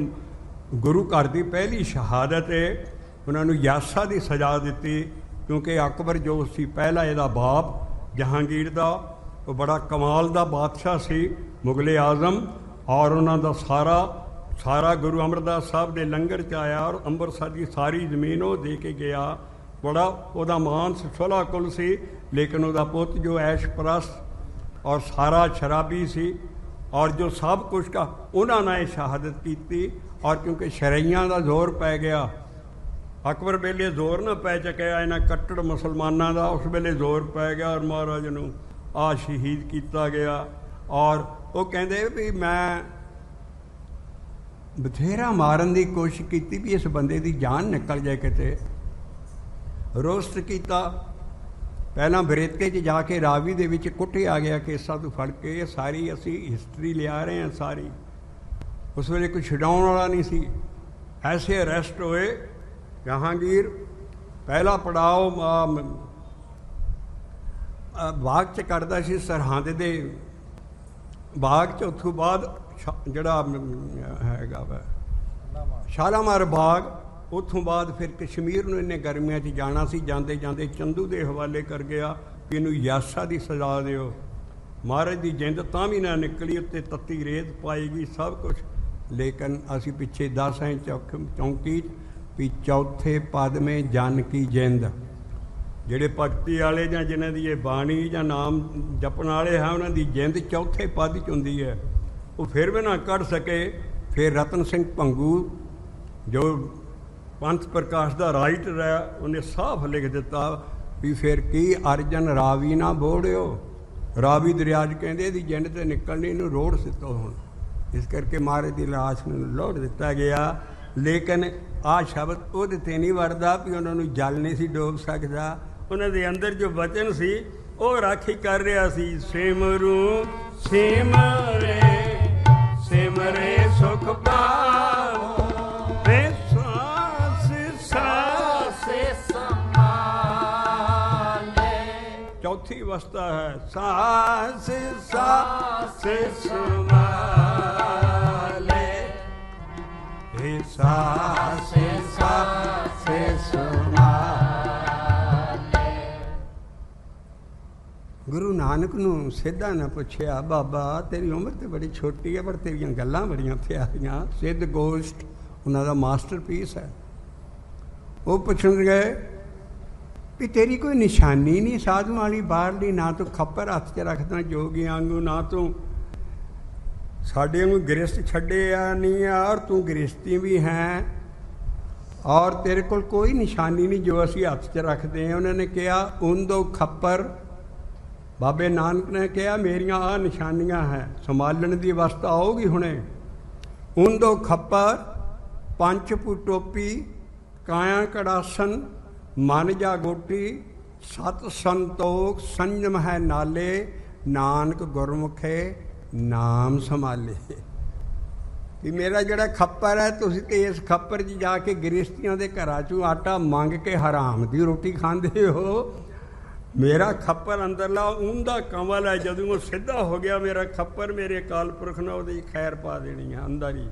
S1: ਗੁਰੂ ਘਰ ਦੀ ਪਹਿਲੀ ਸ਼ਹਾਦਤ ਹੈ। ਉਹਨਾਂ ਨੂੰ ਯਾਸਾ ਦੀ ਸਜ਼ਾ ਦਿੱਤੀ ਕਿਉਂਕਿ ਅਕਬਰ ਜੋ ਸੀ ਪਹਿਲਾ ਇਹਦਾ ਬਾਪ ਜਹਾਂਗੀਰ ਦਾ, ਉਹ ਬੜਾ ਕਮਾਲ ਦਾ ਬਾਦਸ਼ਾਹ ਸੀ, ਮੁਗਲੇ ਆਜ਼ਮ, ਔਰ ਉਹਨਾਂ ਦਾ ਸਾਰਾ ਗੁਰੂ ਅਮਰਦਾਸ ਸਾਹਿਬ ਦੇ ਲੰਗਰ 'ਚ ਆਇਆ ਔਰ ਅੰਮ੍ਰਿਤਸਰ ਦੀ ਸਾਰੀ ਜ਼ਮੀਨ ਉਹ ਦੇ ਕੇ ਗਿਆ। ਬੜਾ ਉਹਦਾ ਮਾਨ ਸੁਲ੍ਹਾ ਕੁਲ ਸੀ, ਲੇਕਿਨ ਉਹਦਾ ਪੁੱਤ ਜੋ ਐਸ਼ ਪ੍ਰਸਤ ਔਰ ਸਾਰਾ ਸ਼ਰਾਬੀ ਸੀ ਔਰ ਜੋ ਸਭ ਕੁਛ ਕਾ ਉਹਨਾਂ ਨੇ ਸ਼ਹਾਦਤ ਕੀਤੀ। ਔਰ ਕਿਉਂਕਿ ਸ਼ਰਈਆਂ ਦਾ ਜ਼ੋਰ ਪੈ ਗਿਆ, ਅਕਬਰ ਵੇਲੇ ਜ਼ੋਰ ਨਾ ਪੈ ਚੁੱਕਿਆ ਇਹਨਾਂ ਕੱਟੜ ਮੁਸਲਮਾਨਾਂ ਦਾ, ਉਸ ਵੇਲੇ ਜ਼ੋਰ ਪੈ ਗਿਆ ਔਰ ਮਹਾਰਾਜ ਨੂੰ ਆ ਸ਼ਹੀਦ ਕੀਤਾ ਗਿਆ। ਔਰ ਉਹ ਕਹਿੰਦੇ ਵੀ ਮੈਂ ਬਥੇਰਾ ਮਾਰਨ ਦੀ ਕੋਸ਼ਿਸ਼ ਕੀਤੀ ਵੀ ਇਸ ਬੰਦੇ ਦੀ ਜਾਨ ਨਿਕਲ ਜਾਏ ਕਿਤੇ, ਰੋਸਟ ਕੀਤਾ। ਪਹਿਲਾਂ ਬਰੇਤੇ 'ਚ ਜਾ ਕੇ ਰਾਵੀ ਦੇ ਵਿੱਚ ਕੁੱਟਿਆ ਗਿਆ ਕੇਸਾਂ ਤੋਂ ਫੜ ਕੇ। ਇਹ ਸਾਰੀ ਅਸੀਂ ਹਿਸਟਰੀ ਲਿਆ ਰਹੇ ਹਾਂ ਸਾਰੀ। ਉਸ ਵੇਲੇ ਕੋਈ ਛਡਾਉਣ ਵਾਲਾ ਨਹੀਂ ਸੀ, ਐਸੇ ਅਰੈਸਟ ਹੋਏ। ਜਹਾਂਗੀਰ ਪਹਿਲਾ ਪੜਾਓ ਬਾਗ 'ਚ ਕਰਦਾ ਸੀ, ਸਰਹੰਦ ਦੇ ਬਾਗ 'ਚ। ਉੱਥੋਂ ਬਾਅਦ ਜਿਹੜਾ ਹੈਗਾ ਵਾ ਸ਼ਾਲਾਮਾਰ ਬਾਗ, ਉੱਥੋਂ ਬਾਅਦ ਫਿਰ ਕਸ਼ਮੀਰ ਨੂੰ ਇਹਨੇ ਗਰਮੀਆਂ 'ਚ ਜਾਣਾ ਸੀ। ਜਾਂਦੇ ਜਾਂਦੇ ਚੰਦੂ ਦੇ ਹਵਾਲੇ ਕਰ ਗਿਆ ਕਿ ਇਹਨੂੰ ਯਾਸਾ ਦੀ ਸਜ਼ਾ ਦਿਓ। ਮਹਾਰਾਜ ਦੀ ਜਿੰਦ ਤਾਂ ਵੀ ਨਾ ਨਿਕਲੀ, ਉੱਤੇ ਤੱਤੀ ਰੇਤ ਪਾਏਗੀ ਸਭ ਕੁਛ। ਲੇਕਿਨ ਅਸੀਂ ਪਿੱਛੇ ਦੱਸ ਆਏ ਚੌਂਕੀ ਵੀ ਚੌਥੇ ਪਦ ਮੇ ਜਨ ਕੀ ਜਿੰਦ। ਜਿਹੜੇ ਭਗਤੀ ਵਾਲੇ ਜਾਂ ਜਿਨ੍ਹਾਂ ਦੀ ਇਹ ਬਾਣੀ ਜਾਂ ਨਾਮ ਜਪਣ ਵਾਲੇ ਹੈ, ਉਹਨਾਂ ਦੀ ਜਿੰਦ ਚੌਥੇ ਪਦ 'ਚ ਹੁੰਦੀ ਹੈ। ਉਹ ਫਿਰ ਵੀ ਨਾ ਕੱਢ ਸਕੇ। ਫਿਰ ਰਤਨ ਸਿੰਘ ਭੰਗੂ ਜੋ ਪੰਥ ਪ੍ਰਕਾਸ਼ ਦਾ ਰਾਈਟਰ ਹੈ, ਉਹਨੇ ਸਾਫ਼ ਲਿਖ ਦਿੱਤਾ ਵੀ ਫਿਰ ਕੀ ਅਰਜਨ ਰਾਵੀ ਨਾ ਬੋੜਿਓ। ਰਾਵੀ ਦਰਿਆ 'ਚ ਕਹਿੰਦੇ ਇਹਦੀ ਜਿੰਦ ਤੇ ਨਿਕਲਣੀ, ਇਹਨੂੰ ਰੋੜ ਦਿੱਤੋ ਹੁਣ। ਇਸ ਕਰਕੇ ਮਹਾਰਾਜ ਦੀ ਲਾਸ਼ ਨੂੰ ਲੋੜ ਦਿੱਤਾ ਗਿਆ। ਲੇਕਿਨ ਆਹ ਸ਼ਬਦ ਉਹਦੇ 'ਤੇ ਨਹੀਂ ਵੜਦਾ ਵੀ ਉਹਨਾਂ ਨੂੰ ਜਲ ਨਹੀਂ ਸੀ ਡੋਬ ਸਕਦਾ। ਉਹਨਾਂ ਦੇ ਅੰਦਰ ਜੋ ਬਚਨ ਸੀ ਉਹ ਰਾਖੀ ਕਰ ਰਿਹਾ ਸੀ। ਸਿਮਰੂ ਸਿਮਰੇ ਸਿਮਰੇ ਸੁਖ ਪਾਵੋ ਵੇ ਸਾਸ ਸਾਸ ਸਮਾਲੇ। ਚੌਥੀ ਅਵਸਥਾ ਹੈ ਸਾਸ ਸਾਸ ਸਮਾਲੇ। हे सास सास समाले। गुरु नानक नूं सिद्धा ने पुछया, बाबा तेरी उम्र तो बड़ी छोटी है पर तेरियां गल्लां बड़ियां प्यारियां। सिद्ध गोष्ठ उन्हां दा मास्टरपीस है। वो पुछण गए भी तेरी कोई निशानी नहीं साधु वाली बाहरली, ना तू खप्पर हत्थ च रखदा जोगी आंगू, ना तू साढ़े वांगू गृहस्थ छड्डे नहीं है, और तू गृहस्थी भी है और तेरे कोल कोई निशानी नहीं जो असी हत्थ च रखते हैं। उन्होंने कहा उन दो खप्पर, बाबे नानक ने कहा मेरियां आ निशानियां हैं, संभालने की अवस्था आऊगी हुणे। उन दो खप्पर, पंचपू टोपी, काया कड़ासन, मन जा गोटी, सत संतोख, संयम है नाले, नानक गुरमुखे नाम संभाले। कि मेरा जोड़ा खप्पर है, तुसीं ते इस खप्पर 'च जाके गृहस्थियों के घरां चों आटा मंग के हराम की रोटी खांदे हो। मेरा खप्पर अंदरला उनका कमल है, जदों वो सीधा हो गया मेरा खप्पर, मेरे अकाल पुरख ने उहदी खैर पा देनी है अंदर ही।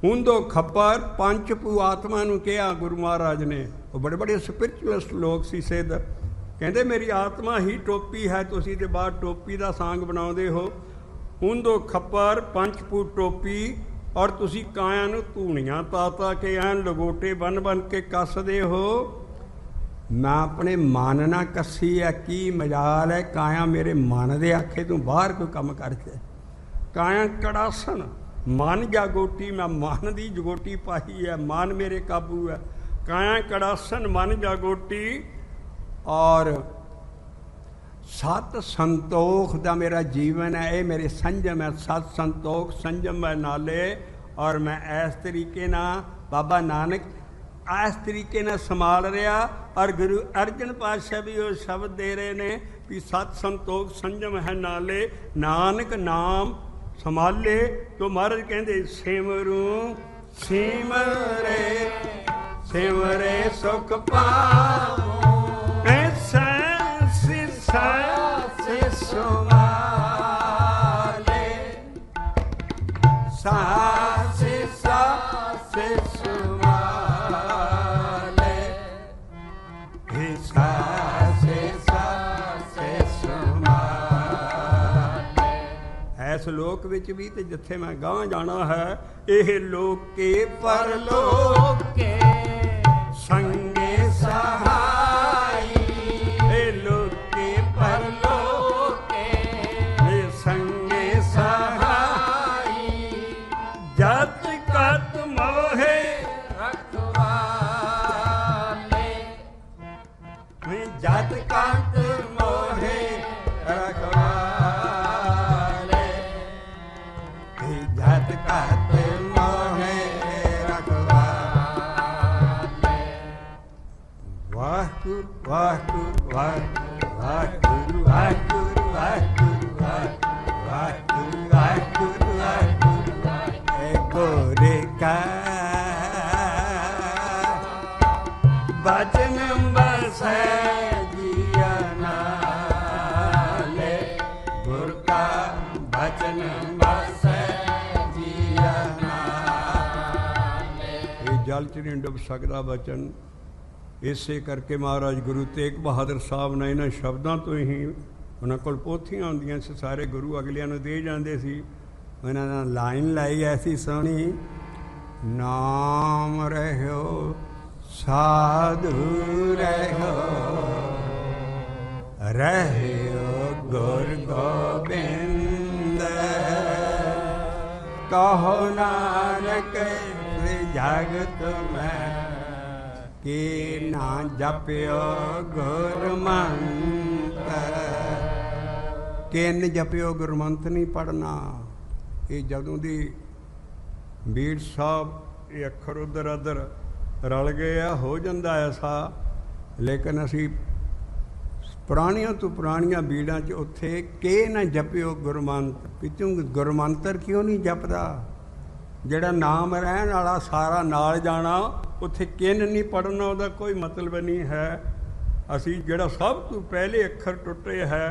S1: उन दो खप्पर पंचपू आत्मा नूं कहा गुरु महाराज ने। वो बड़े बड़े स्पिरिचुअलिस्ट लोग सी सिद्ध, कहते मेरी आत्मा ही टोपी है, तुसीं ते बाहर टोपी का सांग बनाउंदे हो। उन दो खप्पर पंचपू टोपी और तुसीं काया नूं धूणियां ता के ऐन लगोटे बन बन के कसदे हो। मैं अपने मन ना कसी है, की मजाल है काया मेरे मन दे आखे तूं बाहर कोई काम करके। काया कड़ासन, मन जागोटी, मैं मन की जगोटी पाई है, मन मेरे काबू है। काया कड़ासन मन जागोटी और सत संतोख का मेरा जीवन है, ये मेरे संयम है। सत संतोख संयम है नाले, और मैं इस तरीके ना बाबा नानक इस तरीके ना संभाल रहा। और गुरु अर्जन पातशाह भी वो शब्द दे रहे ने कि सत संतोख संयम है नाले, नानक नाम संभाले। तो महाराज कहते सिमरू सिमरे सिमरे सुख पावो सास सास समाले। सास सास समाले। हे सास सास समाले। ऐस लोक विच भी ते जिथे मैं गांह जाना है, यह लोक के परलोक के संगे सहाय। हे लोक के परलोक के संगे सहाय। जत कत मोहे रखवाले, जत कत मोहे रखवाले। जत कत मोहे रखवाले। वाहगुरु वाहगुरु वाहगुरु वाहगुरु वाहगुरु वाहगुरु वाहगुरु वाहगुरु गोरे का बचन बसै जिया नाले। गुर का बचन बसै जिया नाले। ये जल च नहीं डुब सकता बचन। इसे करके महाराज गुरु तेग बहादुर साहब ने इन्हां शब्दों तो ही, उन्हां कोल पोथियां हुंदियां सी, सारे गुरु अगलियां नूं दे जांदे सी। उन्हां ने लाइन लाई ऐसी सोहनी, नाम रहो साधु रहो, रहो गुर गोबिंद। कहो नानक जगत में कि ना जपियो गुरमंत्र। किन जपियो गुरमंत्र नहीं पढ़ना। ये जदों दी बीड़ साहब ये अखर उधर अधर रल गए हो जाता ऐसा ਲੇਕਿਨ ਅਸੀਂ ਪੁਰਾਣੀਆਂ ਤੋਂ ਪੁਰਾਣੀਆਂ ਬੀੜਾਂ 'ਚ ਉੱਥੇ ਕੇ ਨਾ ਜਪਿਓ ਗੁਰਮੰਤਰ, ਪਿੱਛੋਂ ਗੁਰਮੰਤਰ ਕਿਉਂ ਨਹੀਂ ਜਪਦਾ? ਜਿਹੜਾ ਨਾਮ ਰਹਿਣ ਵਾਲਾ ਸਾਰਾ ਨਾਲ ਜਾਣਾ, ਉੱਥੇ ਕਿਨ ਨਹੀਂ ਪੜ੍ਹਨਾ, ਉਹਦਾ ਕੋਈ ਮਤਲਬ ਨਹੀਂ ਹੈ। ਅਸੀਂ ਜਿਹੜਾ ਸਭ ਤੋਂ ਪਹਿਲੇ ਅੱਖਰ ਟੁੱਟੇ ਹੈ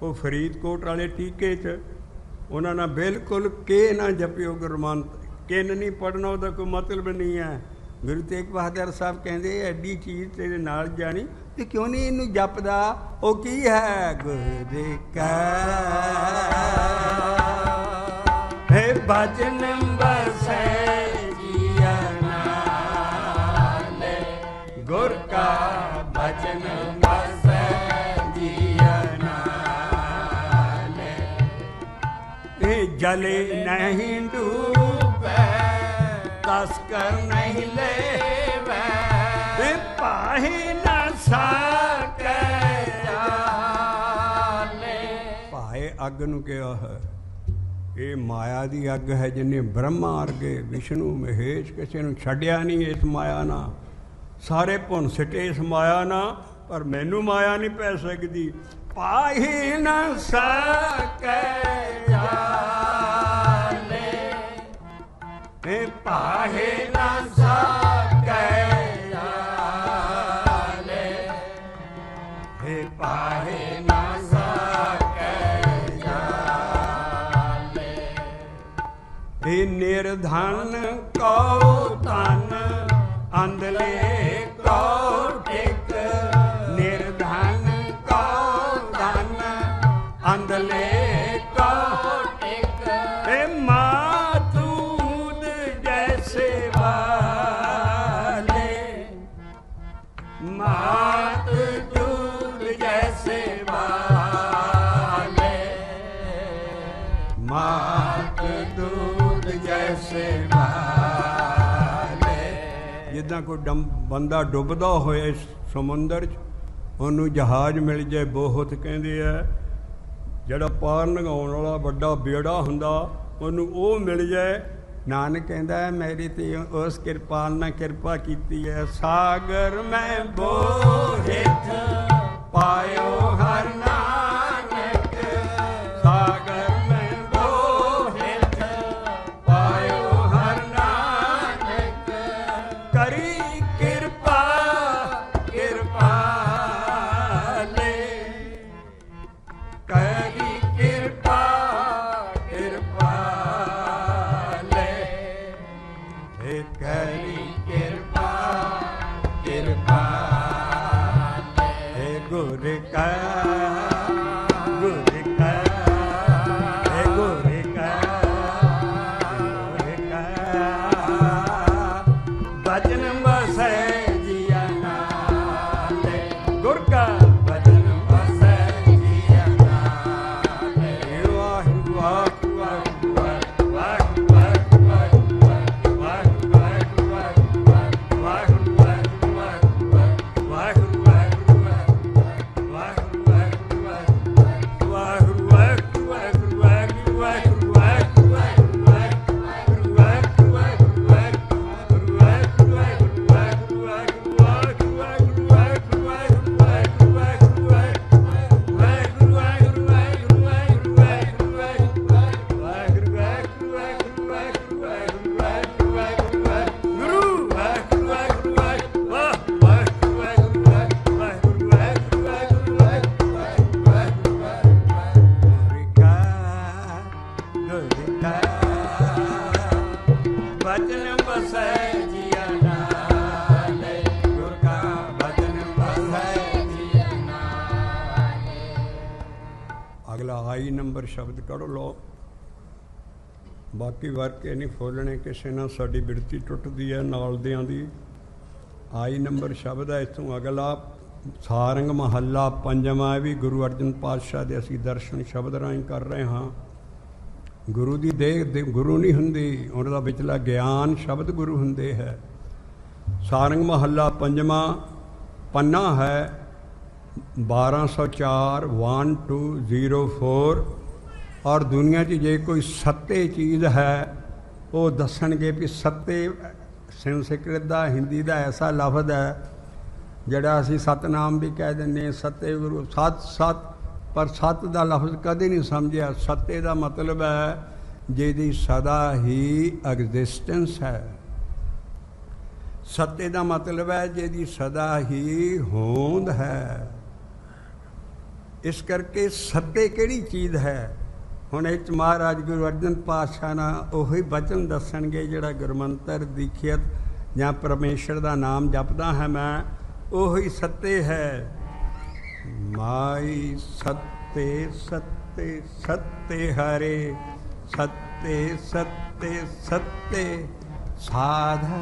S1: ਉਹ ਫਰੀਦਕੋਟ ਵਾਲੇ ਟੀਕੇ 'ਚ, ਉਹਨਾਂ ਨਾਲ ਬਿਲਕੁਲ ਕੇ ਨਾ ਜਪਿਓ ਗੁਰਮੰਤਰ, ਕਿਨ ਨਹੀਂ ਪੜ੍ਹਨਾ, ਉਹਦਾ ਕੋਈ ਮਤਲਬ ਨਹੀਂ ਹੈ। ਗੁਰੂ ਤੇਗ ਬਹਾਦਰ ਸਾਹਿਬ ਕਹਿੰਦੇ ਐਡੀ ਚੀਜ਼ ਤੇਰੇ ਨਾਲ ਜਾਣੀ ਤੇ ਕਿਉਂ ਨਹੀਂ ਇਹਨੂੰ ਜਪਦਾ? ਉਹ ਕੀ ਹੈ? ਗੁਰ ਕਾ ਹੈ ਭਜਨ ਬਸੈ ਜੀਆ ਨਾਲੇ, ਗੁਰ ਕਾ ਭਜਨ ਬਸੈ ਜੀਆ ਨਾਲੇ। ਇਹ ਜਲੇ ਨਹੀਂ ਡੂਬੈ ਤਸਕਰ ਨਹੀਂ ਲੈਵੈ, ਪਾਹੇ ਨਾ ਸਾਕੈ ਜਾਲੇ। ਭਾਏ ਅੱਗ ਨੂੰ ਕਿਹਾ ਹੈ, ਇਹ ਮਾਇਆ ਦੀ ਅੱਗ ਹੈ, ਜਿਹਨੇ ਬ੍ਰਹਮਾ ਅਰਗੇ ਵਿਸ਼ਨੂੰ ਮਹੇਸ਼ ਕਿਸੇ ਨੂੰ ਛੱਡਿਆ ਨਹੀਂ ਇਸ ਮਾਇਆ ਨਾਲ। ਸਾਰੇ ਭੁੰਨ ਸਿੱਟੇ ਇਸ ਮਾਇਆ ਨਾਲ, ਪਰ ਮੈਨੂੰ ਮਾਇਆ ਨਹੀਂ ਪੈ ਸਕਦੀ। ਪਾਹੇ ਨਾ ਸਾਕੈ ਜਾਲੇ, ਇਹ ਪਾਹੇ ਨਾ ਸਾਕੈ ਜਾਲੇ, ਇਹ ਪਾਹੇ ਨਾ ਸਾਕੈ ਜਾਲੇ। ਇਹ ਨਿਰਧਨ ਕਉ ਤਨ ਅੰਧਲੇ ਕਉ ਟਿਕ, ਨਿਰਧਨ ਕਉ ਤਨ ਅੰਧਲੇ ਕਉ ਟਿਕ। ਇਹ ਮਾਤੂਦ ਜੈਸੇ ਵਾਲੇ, ਮਾਤ ਦੂਧ ਜੈਸੇ ਵਾਲੇ, ਮਾਤ ਦੂਧ ਜੈਸੇ ਵਾਲੇ। ਜਿੱਦਾਂ ਕੋਈ ਬੰਦਾ ਡੁੱਬਦਾ ਹੋਏ ਸਮੁੰਦਰ 'ਚ, ਉਹਨੂੰ ਜਹਾਜ਼ ਮਿਲ ਜਾਏ ਬਹੁਤ ਕਹਿੰਦੇ ਆ। ਜਿਹੜਾ ਪਾਰ ਲੰਘਾਉਣ ਵਾਲਾ ਵੱਡਾ ਬੇੜਾ ਹੁੰਦਾ, ਉਹਨੂੰ ਉਹ ਮਿਲ ਜਾਏ। ਨਾਨਕ ਕਹਿੰਦਾ ਮੇਰੀ ਤੇ ਉਸ ਕਿਰਪਾਲ ਨਾਲ ਕਿਰਪਾ ਕੀਤੀ ਹੈ। ਸਾਗਰ ਮੈਂ ਬੋਹਿਥ ਪਾਇਓ ਹਰ ਨਾਨਕ, ਸਾਗਰ ਮੈਂ ਬੋਹਿਥ ਪਾਇਓ ਹਰ ਨਾਨਕ। ਕਰੀ ਕਿਰਪਾ ਕਿਰਪਾਲੇ, ਕਰੀ ਕਿਰਪਾ ਕਿਰਪਾਲੇ, ਏ ਕਰੀ ਕਿਰਪਾ ਕਿਰਪਾਲੇ। ਗੁਰ ਕਾ ਗੁਰ ਕਾ ਗੁਰ ਕਾ ਗੁਰ ਕਾ ਭਜਨ ਬਸੈ ਜੀਆ ਨਾਲੇ, ਗੁਰ ਕਾ ਭਜਨ ਬਸੈ ਜੀਆ ਨਾਲੇ। ਵਾਹਿਗੁਰੂ ਵਾਹਿਗੁਰੂ ਵਾਹਿਗੁਰੂ ਵਾਹਿਗੁਰੂ ਵਾਹਿਗੁਰੂ ਵਾਹਿਗੁਰੂ ਵਾਹਿਗੁਰੂ ਵਾਹਿਗੁਰੂ ਭਜਨ ਬਸੈ ਜੀਆ ਨਾਲੇ, ਗੁਰ ਕਾ ਭਜਨ ਬਸੈ ਜੀਆ ਨਾਲੇ। ਅਗਲਾ ਆਈ ਨੰਬਰ ਸ਼ਬਦ ਕੱਢ ਲਓ, ਬਾਕੀ ਵਰਕੇ ਨਹੀਂ ਫੋਲਣੇ ਕਿਸੇ ਨਾਲ, ਸਾਡੀ ਬਿਰਤੀ ਟੁੱਟਦੀ ਹੈ ਨਾਲ ਦਿਆਂ ਦੀ। ਆਈ ਨੰਬਰ ਸ਼ਬਦ ਹੈ। ਇੱਥੋਂ ਅਗਲਾ ਸਾਰੰਗ ਮਹੱਲਾ ਪੰਜਵਾਂ ਵੀ ਗੁਰੂ ਅਰਜਨ ਪਾਤਸ਼ਾਹ ਦੇ ਅਸੀਂ ਦਰਸ਼ਨ ਸ਼ਬਦ ਰਾਹੀਂ ਕਰ ਰਹੇ ਹਾਂ। ਗੁਰੂ ਦੀ ਦੇਹ ਗੁਰੂ ਨਹੀਂ ਹੁੰਦੀ, ਉਹਨਾਂ ਦਾ ਵਿਚਲਾ ਗਿਆਨ ਸ਼ਬਦ ਗੁਰੂ ਹੁੰਦੇ ਹੈ। ਸਾਰੰਗ ਮਹੱਲਾ ਪੰਜਵਾਂ ਪੰਨਾ ਹੈ 1204 1204। ਔਰ ਦੁਨੀਆ 'ਚ ਜੇ ਕੋਈ ਸੱਤੇ ਚੀਜ਼ ਹੈ ਉਹ ਦੱਸਣਗੇ ਵੀ ਸੱਤੇ ਸੰਸਕ੍ਰਿਤ ਦਾ ਹਿੰਦੀ ਦਾ ਐਸਾ ਲਫ਼ਜ਼ ਹੈ ਜਿਹੜਾ ਅਸੀਂ ਸਤਨਾਮ ਵੀ ਕਹਿ ਦਿੰਦੇ, ਸੱਤੇ ਗੁਰੂ, ਸਤ ਪਰ ਸਤ ਦਾ ਲਫ਼ਜ਼ ਕਦੇ ਨਹੀਂ ਸਮਝਿਆ। ਸੱਤੇ ਦਾ ਮਤਲਬ ਹੈ ਜਿਹਦੀ ਸਦਾ ਹੀ ਐਗਜ਼ਿਸਟੈਂਸ ਹੈ। ਸੱਤੇ ਦਾ ਮਤਲਬ ਹੈ ਜਿਹਦੀ ਸਦਾ ਹੀ ਹੋਂਦ ਹੈ। ਇਸ ਕਰਕੇ ਸੱਤੇ ਕਿਹੜੀ ਚੀਜ਼ ਹੈ? ਹੁਣ ਇਹ 'ਚ ਮਹਾਰਾਜ ਗੁਰੂ ਅਰਜਨ ਪਾਤਸ਼ਾਹ ਨਾਲ ਉਹੀ ਬਚਨ ਦੱਸਣਗੇ ਜਿਹੜਾ ਗੁਰਮੰਤਰ ਦੀਖਿਤ ਜਾਂ ਪਰਮੇਸ਼ਰ ਦਾ ਨਾਮ ਜਪਦਾ ਹੈ ਮੈਂ, ਉਹੀ ਸੱਤੇ ਹੈ। ਮਾਈ ਸੱਤੇ ਸੱਤੇ ਸੱਤੇ ਹਰੇ, ਸੱਤੇ ਸੱਤੇ ਸੱਤੇ ਸਾਧਾ।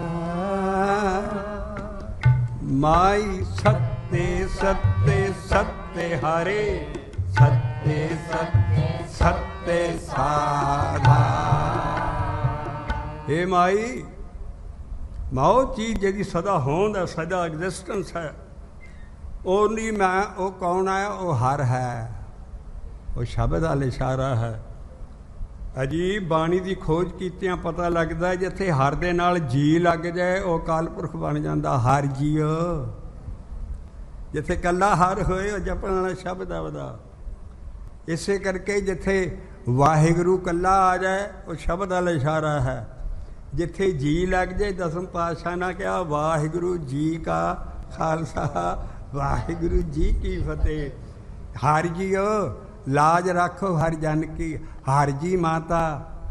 S1: ਮਾਈ ਸੱਤੇ ਸੱਤੇ ਸੱਤੇ ਹਰੇ, ਸੱਤੇ ਸੱਤੇ ਸੱਤੇ ਸਾਧਾ। ਇਹ ਮਾਈ ਮਾਓ ਚੀਜ਼ ਜਿਹਦੀ ਸਦਾ ਹੋਂਦ ਹੈ, ਸਦਾ ਐਗਜ਼ਿਸਟੈਂਸ ਹੈ, ਉਹਦੀ ਮੈਂ, ਉਹ ਕੌਣ ਹੈ? ਉਹ ਹਰ ਹੈ, ਉਹ ਸ਼ਬਦ ਵਾਲਾ ਇਸ਼ਾਰਾ ਹੈ। ਅਜੀਬ ਬਾਣੀ ਦੀ ਖੋਜ ਕੀਤਿਆਂ ਪਤਾ ਲੱਗਦਾ ਜਿੱਥੇ ਹਰ ਦੇ ਨਾਲ ਜੀ ਲੱਗ ਜਾਏ ਉਹ ਅਕਾਲ ਪੁਰਖ ਬਣ ਜਾਂਦਾ। ਹਰ ਜੀਓ, ਜਿੱਥੇ ਕੱਲਾ ਹਰ ਹੋਏ ਉਹ ਜਪਣ ਵਾਲਾ ਸ਼ਬਦ ਆਵਦਾ। ਇਸੇ ਕਰਕੇ ਜਿੱਥੇ ਵਾਹਿਗੁਰੂ ਕੱਲਾ ਆ ਜਾਏ ਉਹ ਸ਼ਬਦ ਵਾਲਾ ਇਸ਼ਾਰਾ ਹੈ। ਜਿੱਥੇ ਜੀ ਲੱਗ ਜਾਏ, ਦਸਮ ਪਾਤਸ਼ਾਹ ਨੇ ਕਿਹਾ ਵਾਹਿਗੁਰੂ ਜੀ ਕਾ ਖਾਲਸਾ ਵਾਹਿਗੁਰੂ ਜੀ ਕੀ ਫਤਿਹ। ਹਰ ਜੀਓ ਲਾਜ ਰੱਖੋ ਹਰ ਜਨ ਕੀ, ਹਰ ਜੀ ਮਾਤਾ,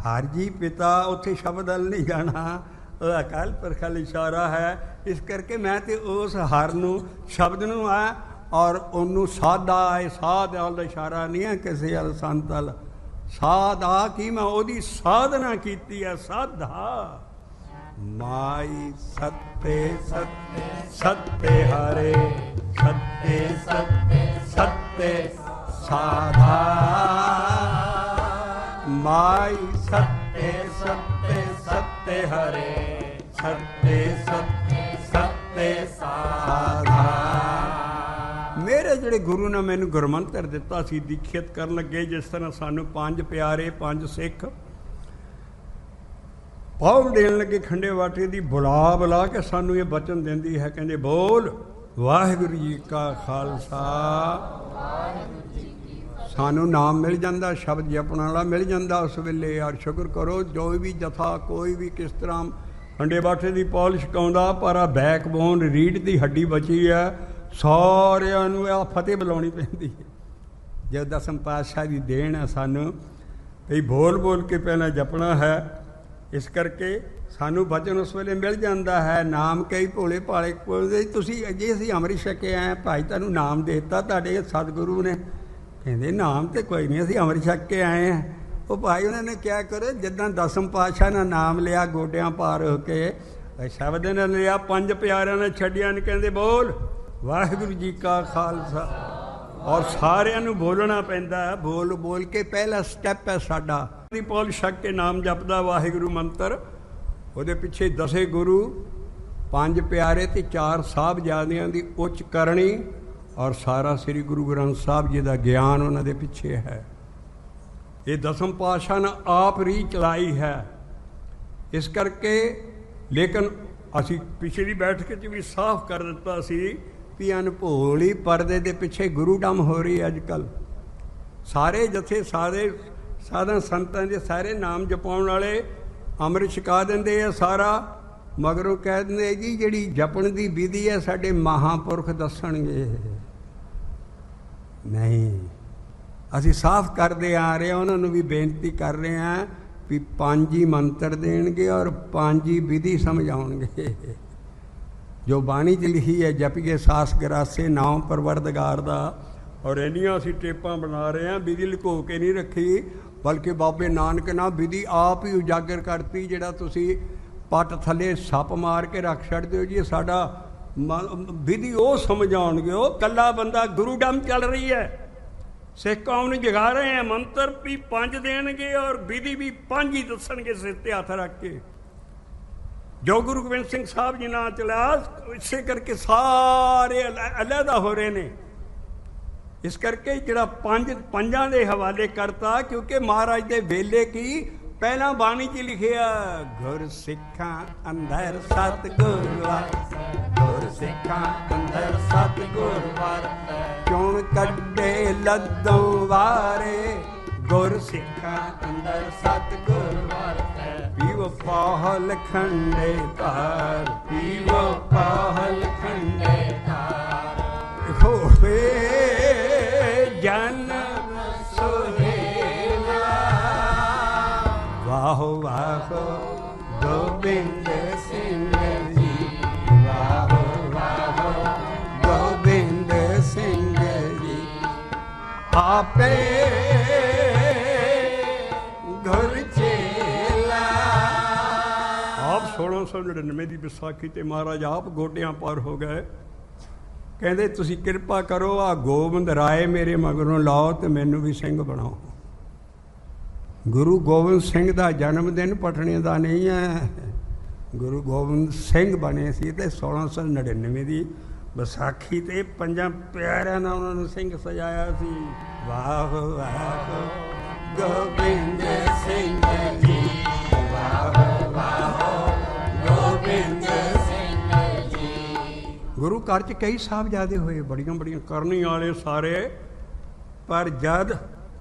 S1: ਹਰ ਜੀ ਪਿਤਾ, ਉੱਥੇ ਸ਼ਬਦ ਵੱਲ ਨਹੀਂ ਜਾਣਾ, ਉਹ ਅਕਾਲ ਪੁਰਖ ਵੱਲ ਇਸ਼ਾਰਾ ਹੈ। ਇਸ ਕਰਕੇ ਮੈਂ ਤੇ ਉਸ ਹਰ ਨੂੰ, ਸ਼ਬਦ ਨੂੰ ਆ, ਔਰ ਉਹਨੂੰ ਸਾਧਾ ਹੈ। ਸਾਧ ਵੱਲ ਇਸ਼ਾਰਾ ਨਹੀਂ ਹੈ ਕਿਸੇ ਵੱਲ, ਸੰਤ ਵੱਲ। ਸਾਧਾ ਕੀ ਮੈਂ ਉਹਦੀ ਸਾਧਨਾ ਕੀਤੀ ਹੈ, ਸਾਧਾ। ਮਾਈ ਸੱਤੇ ਸੱਤੇ ਸੱਤੇ ਹਰੇ, ਸੱਤੇ ਸੱਤੇ ਸੱਤੇ ਸਾਧਾ। ਮਾਈ ਸੱਤੇ ਸੱਤੇ ਸੱਤੇ ਹਰੇ, ਸੱਤੇ ਸੱਤੇ ਸੱਤੇ ਸਾਧਾ। ਮੇਰੇ ਜਿਹੜੇ ਗੁਰੂ ਨੇ ਮੈਨੂੰ ਗੁਰਮੰਤਰ ਦਿੱਤਾ ਸੀ, ਦੀਖਿਤ ਕਰਨ ਲੱਗੇ, ਜਿਸ ਤਰ੍ਹਾਂ ਸਾਨੂੰ ਪੰਜ ਪਿਆਰੇ, ਪੰਜ ਸਿੱਖ ਪਾਉ ਦੇਣ ਲੱਗੇ ਖੰਡੇ ਵਾਟੇ ਦੀ, ਬੁਲਾ ਬੁਲਾ ਕੇ ਸਾਨੂੰ ਇਹ ਬਚਨ ਦਿੰਦੀ ਹੈ, ਕਹਿੰਦੇ ਬੋਲ ਵਾਹਿਗੁਰੂ ਜੀ ਕਾ ਖਾਲਸਾ। ਸਾਨੂੰ ਨਾਮ ਮਿਲ ਜਾਂਦਾ, ਸ਼ਬਦ ਜਪਣ ਵਾਲਾ ਮਿਲ ਜਾਂਦਾ ਉਸ ਵੇਲੇ। ਔਰ ਸ਼ੁਕਰ ਕਰੋ ਜੋ ਵੀ ਜਥਾ, ਕੋਈ ਵੀ ਕਿਸ ਤਰ੍ਹਾਂ ਖੰਡੇ ਬਾਟੇ ਦੀ ਪੌਲ ਛਕਾਉਂਦਾ, ਪਰ ਆ ਬੈਕਬੋਨ ਰੀੜ੍ਹ ਦੀ ਹੱਡੀ ਬਚੀ ਹੈ, ਸਾਰਿਆਂ ਨੂੰ ਆ ਫਤਿਹ ਬੁਲਾਉਣੀ ਪੈਂਦੀ ਹੈ। ਜੇ ਦਸਮ ਪਾਤਸ਼ਾਹ ਦੀ ਦੇਣ ਹੈ ਸਾਨੂੰ, ਵੀ ਬੋਲ ਬੋਲ ਕੇ ਪਹਿਲਾਂ ਜਪਣਾ ਹੈ। ਇਸ ਕਰਕੇ ਸਾਨੂੰ ਬਚਨ ਉਸ ਵੇਲੇ ਮਿਲ ਜਾਂਦਾ ਹੈ। ਨਾਮ ਕਈ ਭੋਲੇ ਭਾਲੇ ਕੋਲਦੇ, ਤੁਸੀਂ ਜੇ ਅਸੀਂ ਅੰਮ੍ਰਿਤ ਛਕੇ ਆਏ ਭਾਈ, ਤੁਹਾਨੂੰ ਨਾਮ ਦੇ ਦਿੱਤਾ ਤੁਹਾਡੇ ਸਤਿਗੁਰੂ ਨੇ। ਕਹਿੰਦੇ ਨਾਮ ਤੇ ਕੋਈ ਨਹੀਂ, ਅਸੀਂ ਅੰਮ੍ਰਿਤ ਛਕ ਕੇ ਆਏ ਹਾਂ। ਉਹ ਭਾਈ ਉਹਨਾਂ ਨੇ ਕਿਹਾ ਕਰੋ, ਜਿੱਦਾਂ ਦਸਮ ਪਾਤਸ਼ਾਹ ਨੇ ਨਾਮ ਲਿਆ ਗੋਡਿਆਂ ਪਾਰ ਹੋ ਕੇ, ਸ਼ਬਦ ਨੇ ਲਿਆ, ਪੰਜ ਪਿਆਰਿਆਂ ਨੇ ਛੱਡਿਆ ਨੇ, ਕਹਿੰਦੇ ਬੋਲ ਵਾਹਿਗੁਰੂ ਜੀ ਕਾ ਖਾਲਸਾ। ਔਰ ਸਾਰਿਆਂ ਨੂੰ ਬੋਲਣਾ ਪੈਂਦਾ ਹੈ, ਬੋਲ ਬੋਲ ਕੇ ਪਹਿਲਾ ਸਟੈਪ ਹੈ ਸਾਡਾ। ਦੀ ਪੌਲ ਛਕ ਕੇ ਨਾਮ ਜਪਦਾ ਵਾਹਿਗੁਰੂ ਮੰਤਰ, ਉਹਦੇ ਪਿੱਛੇ ਦਸੇ ਗੁਰੂ, ਪੰਜ ਪਿਆਰੇ ਤੇ ਚਾਰ ਸਾਹਿਬਜ਼ਾਦਿਆਂ ਦੀ ਉੱਚ ਕਰਨੀ, ਔਰ ਸਾਰਾ ਸ੍ਰੀ ਗੁਰੂ ਗ੍ਰੰਥ ਸਾਹਿਬ ਜੀ ਦਾ ਗਿਆਨ ਉਹਨਾਂ ਦੇ ਪਿੱਛੇ ਹੈ। ਇਹ ਦਸਮ ਪਾਤਸ਼ਾਹ ਨੇ ਆਪ ਰੀ ਚਲਾਈ ਹੈ। ਇਸ ਕਰਕੇ ਲੇਕਿਨ ਅਸੀਂ ਪਿਛਲੀ ਬੈਠਕ 'ਚ ਵੀ ਸਾਫ਼ ਕਰ ਦਿੱਤਾ ਸੀ ਵੀ ਅਨਭੋਲੀ ਪਰਦੇ ਦੇ ਪਿੱਛੇ ਗੁਰੂ ਡੰਮ ਹੋ ਰਹੀ ਅੱਜ ਕੱਲ੍ਹ। ਸਾਰੇ ਜਥੇ, ਸਾਰੇ ਸਾਧਾਂ ਸੰਤਾਂ ਦੇ ਸਾਰੇ ਨਾਮ ਜਪਾਉਣ ਵਾਲੇ ਅੰਮ੍ਰਿਤ ਛਕਾ ਦਿੰਦੇ ਆ ਸਾਰਾ, ਮਗਰੋਂ ਕਹਿ ਦਿੰਦੇ ਜੀ ਜਿਹੜੀ ਜਪਣ ਦੀ ਵਿਧੀ ਹੈ ਸਾਡੇ ਮਹਾਂਪੁਰਖ ਦੱਸਣਗੇ। ਨਹੀਂ, ਅਸੀਂ ਸਾਫ਼ ਕਰਦੇ ਆ ਰਹੇ ਹਾਂ, ਉਹਨਾਂ ਨੂੰ ਵੀ ਬੇਨਤੀ ਕਰ ਰਹੇ ਹਾਂ ਵੀ ਪੰਜ ਹੀ ਮੰਤਰ ਦੇਣਗੇ ਔਰ ਪੰਜ ਹੀ ਵਿਧੀ ਸਮਝਾਉਣਗੇ। ਜੋ ਬਾਣੀ 'ਚ ਲਿਖੀ ਹੈ, ਜਪੀਏ ਸਾਸ ਗਰਾਸੇ ਨਾਮ ਪਰਵਰਦਗਾਰ ਦਾ, ਔਰ ਇੰਨੀਆਂ ਅਸੀਂ ਟੇਪਾਂ ਬਣਾ ਰਹੇ ਹਾਂ, ਵਿਧੀ ਲੁਕੋ ਕੇ ਨਹੀਂ ਰੱਖੀ, ਬਲਕਿ ਬਾਬੇ ਨਾਨਕ ਨੇ ਵਿਧੀ ਆਪ ਹੀ ਉਜਾਗਰ ਕਰਤੀ। ਜਿਹੜਾ ਤੁਸੀਂ ਪੱਟ ਥੱਲੇ ਸੱਪ ਮਾਰ ਕੇ ਰੱਖ ਛੱਡਦੇ ਹੋ ਜੀ, ਸਾਡਾ ਵਿਧੀ ਉਹ ਸਮਝਾਉਣਗੇ। ਉਹ ਇਕੱਲਾ ਬੰਦਾ, ਗੁਰੂ ਡੰਮ ਚੱਲ ਰਹੀ ਹੈ, ਸਿੱਖ ਕੌਮ ਨੂੰ ਜਗਾ ਰਹੇ ਹੈ। ਮੰਤਰ ਵੀ ਪੰਜ ਦੇਣਗੇ ਔਰ ਵਿਧੀ ਵੀ ਪੰਜ ਹੀ ਦੱਸਣਗੇ ਸਿਰ 'ਤੇ ਹੱਥ ਰੱਖ ਕੇ। ਜੋ ਗੁਰੂ ਗੋਬਿੰਦ ਸਿੰਘ ਸਾਹਿਬ ਜੀ ਨਾਲ ਚਲਿਆ, ਇਸੇ ਕਰਕੇ ਸਾਰੇ ਅਲੱਗਾ ਹੋ ਰਹੇ ਨੇ। ਇਸ ਕਰਕੇ ਜਿਹੜਾ ਪੰਜਾਂ ਦੇ ਹਵਾਲੇ ਕਰਤਾ, ਕਿਉਂਕਿ ਮਹਾਰਾਜ ਦੇ ਵੇਲੇ ਕੀ ਪਹਿਲਾਂ ਬਾਣੀ 'ਚ ਲਿਖਿਆ, ਗੁਰ ਸਿੱਖਾਂ ਅੰਦਰ ਸਤਿਗੁਰੂ ਗੁਰ ਸਿੱਖਾਂ ਅੰਦਰ ਸਤਿਗੁਰ ਵਰਤੈ। ਚੁਣ ਕੱਢੇ ਲੱਦੋਂ ਵਾਰੇ ਗੁਰ ਸਿੱਖਾਂ ਅੰਦਰ ਸਤਿਗੁਰ ਵਰਤੈ। ਪੀਵੋ ਪਾਹਲ ਖੰਡੇ ਧਾਰ, ਪੀਵੋ ਪਾਹਲ ਖੰਡੇ ਧਾਰ। ਹੋਵੇ ਜਨਮ ਸੁਹੇਲਾ, ਵਾਹੋ ਵਾਹੋ ਗੋਬਿੰਦ ਸਿੰਘ ਜੀ, ਵਾਹੋ ਵਾਹੋ ਗੋਬਿੰਦ ਸਿੰਘ ਜੀ। ਆਪੇ ਗੁਰ ਚੇਲਾ। ਆਪ 1699 ਦੀ ਵਿਸਾਖੀ ਤੇ ਮਹਾਰਾਜ ਆਪ ਗੋਡਿਆਂ ਪਰ ਹੋ ਗਏ। ਕਹਿੰਦੇ ਤੁਸੀਂ ਕਿਰਪਾ ਕਰੋ, ਆ ਗੋਬਿੰਦ ਰਾਏ ਮੇਰੇ ਮਗਰੋਂ ਲਾਓ ਤੇ ਮੈਨੂੰ ਵੀ ਸਿੰਘ ਬਣਾਓ। ਗੁਰੂ ਗੋਬਿੰਦ ਸਿੰਘ ਦਾ ਜਨਮ ਦਿਨ ਪਟਣੇ ਦਾ ਨਹੀਂ ਹੈ, ਗੁਰੂ ਗੋਬਿੰਦ ਸਿੰਘ ਬਣੇ ਸੀ ਤੇ 1699 ਦੀ ਵਿਸਾਖੀ ਤੇ ਪੰਜਾਂ ਪਿਆਰਿਆਂ ਨਾਲ ਉਹਨਾਂ ਨੂੰ ਸਿੰਘ ਸਜਾਇਆ ਸੀ। ਵਾਹ ਵਾਹ ਗੋਬਿੰਦ ਸਿੰਘ ਜੀ, ਵਾਹ ਵਾਹ ਗੋਬਿੰਦ ਸਿੰਘ ਜੀ। ਗੁਰੂ ਘਰ 'ਚ ਕਈ ਸਾਹਿਬਜ਼ਾਦੇ ਹੋਏ, ਬੜੀਆਂ ਬੜੀਆਂ ਕਰਨੀ ਵਾਲੇ ਸਾਰੇ, ਪਰ ਜਦ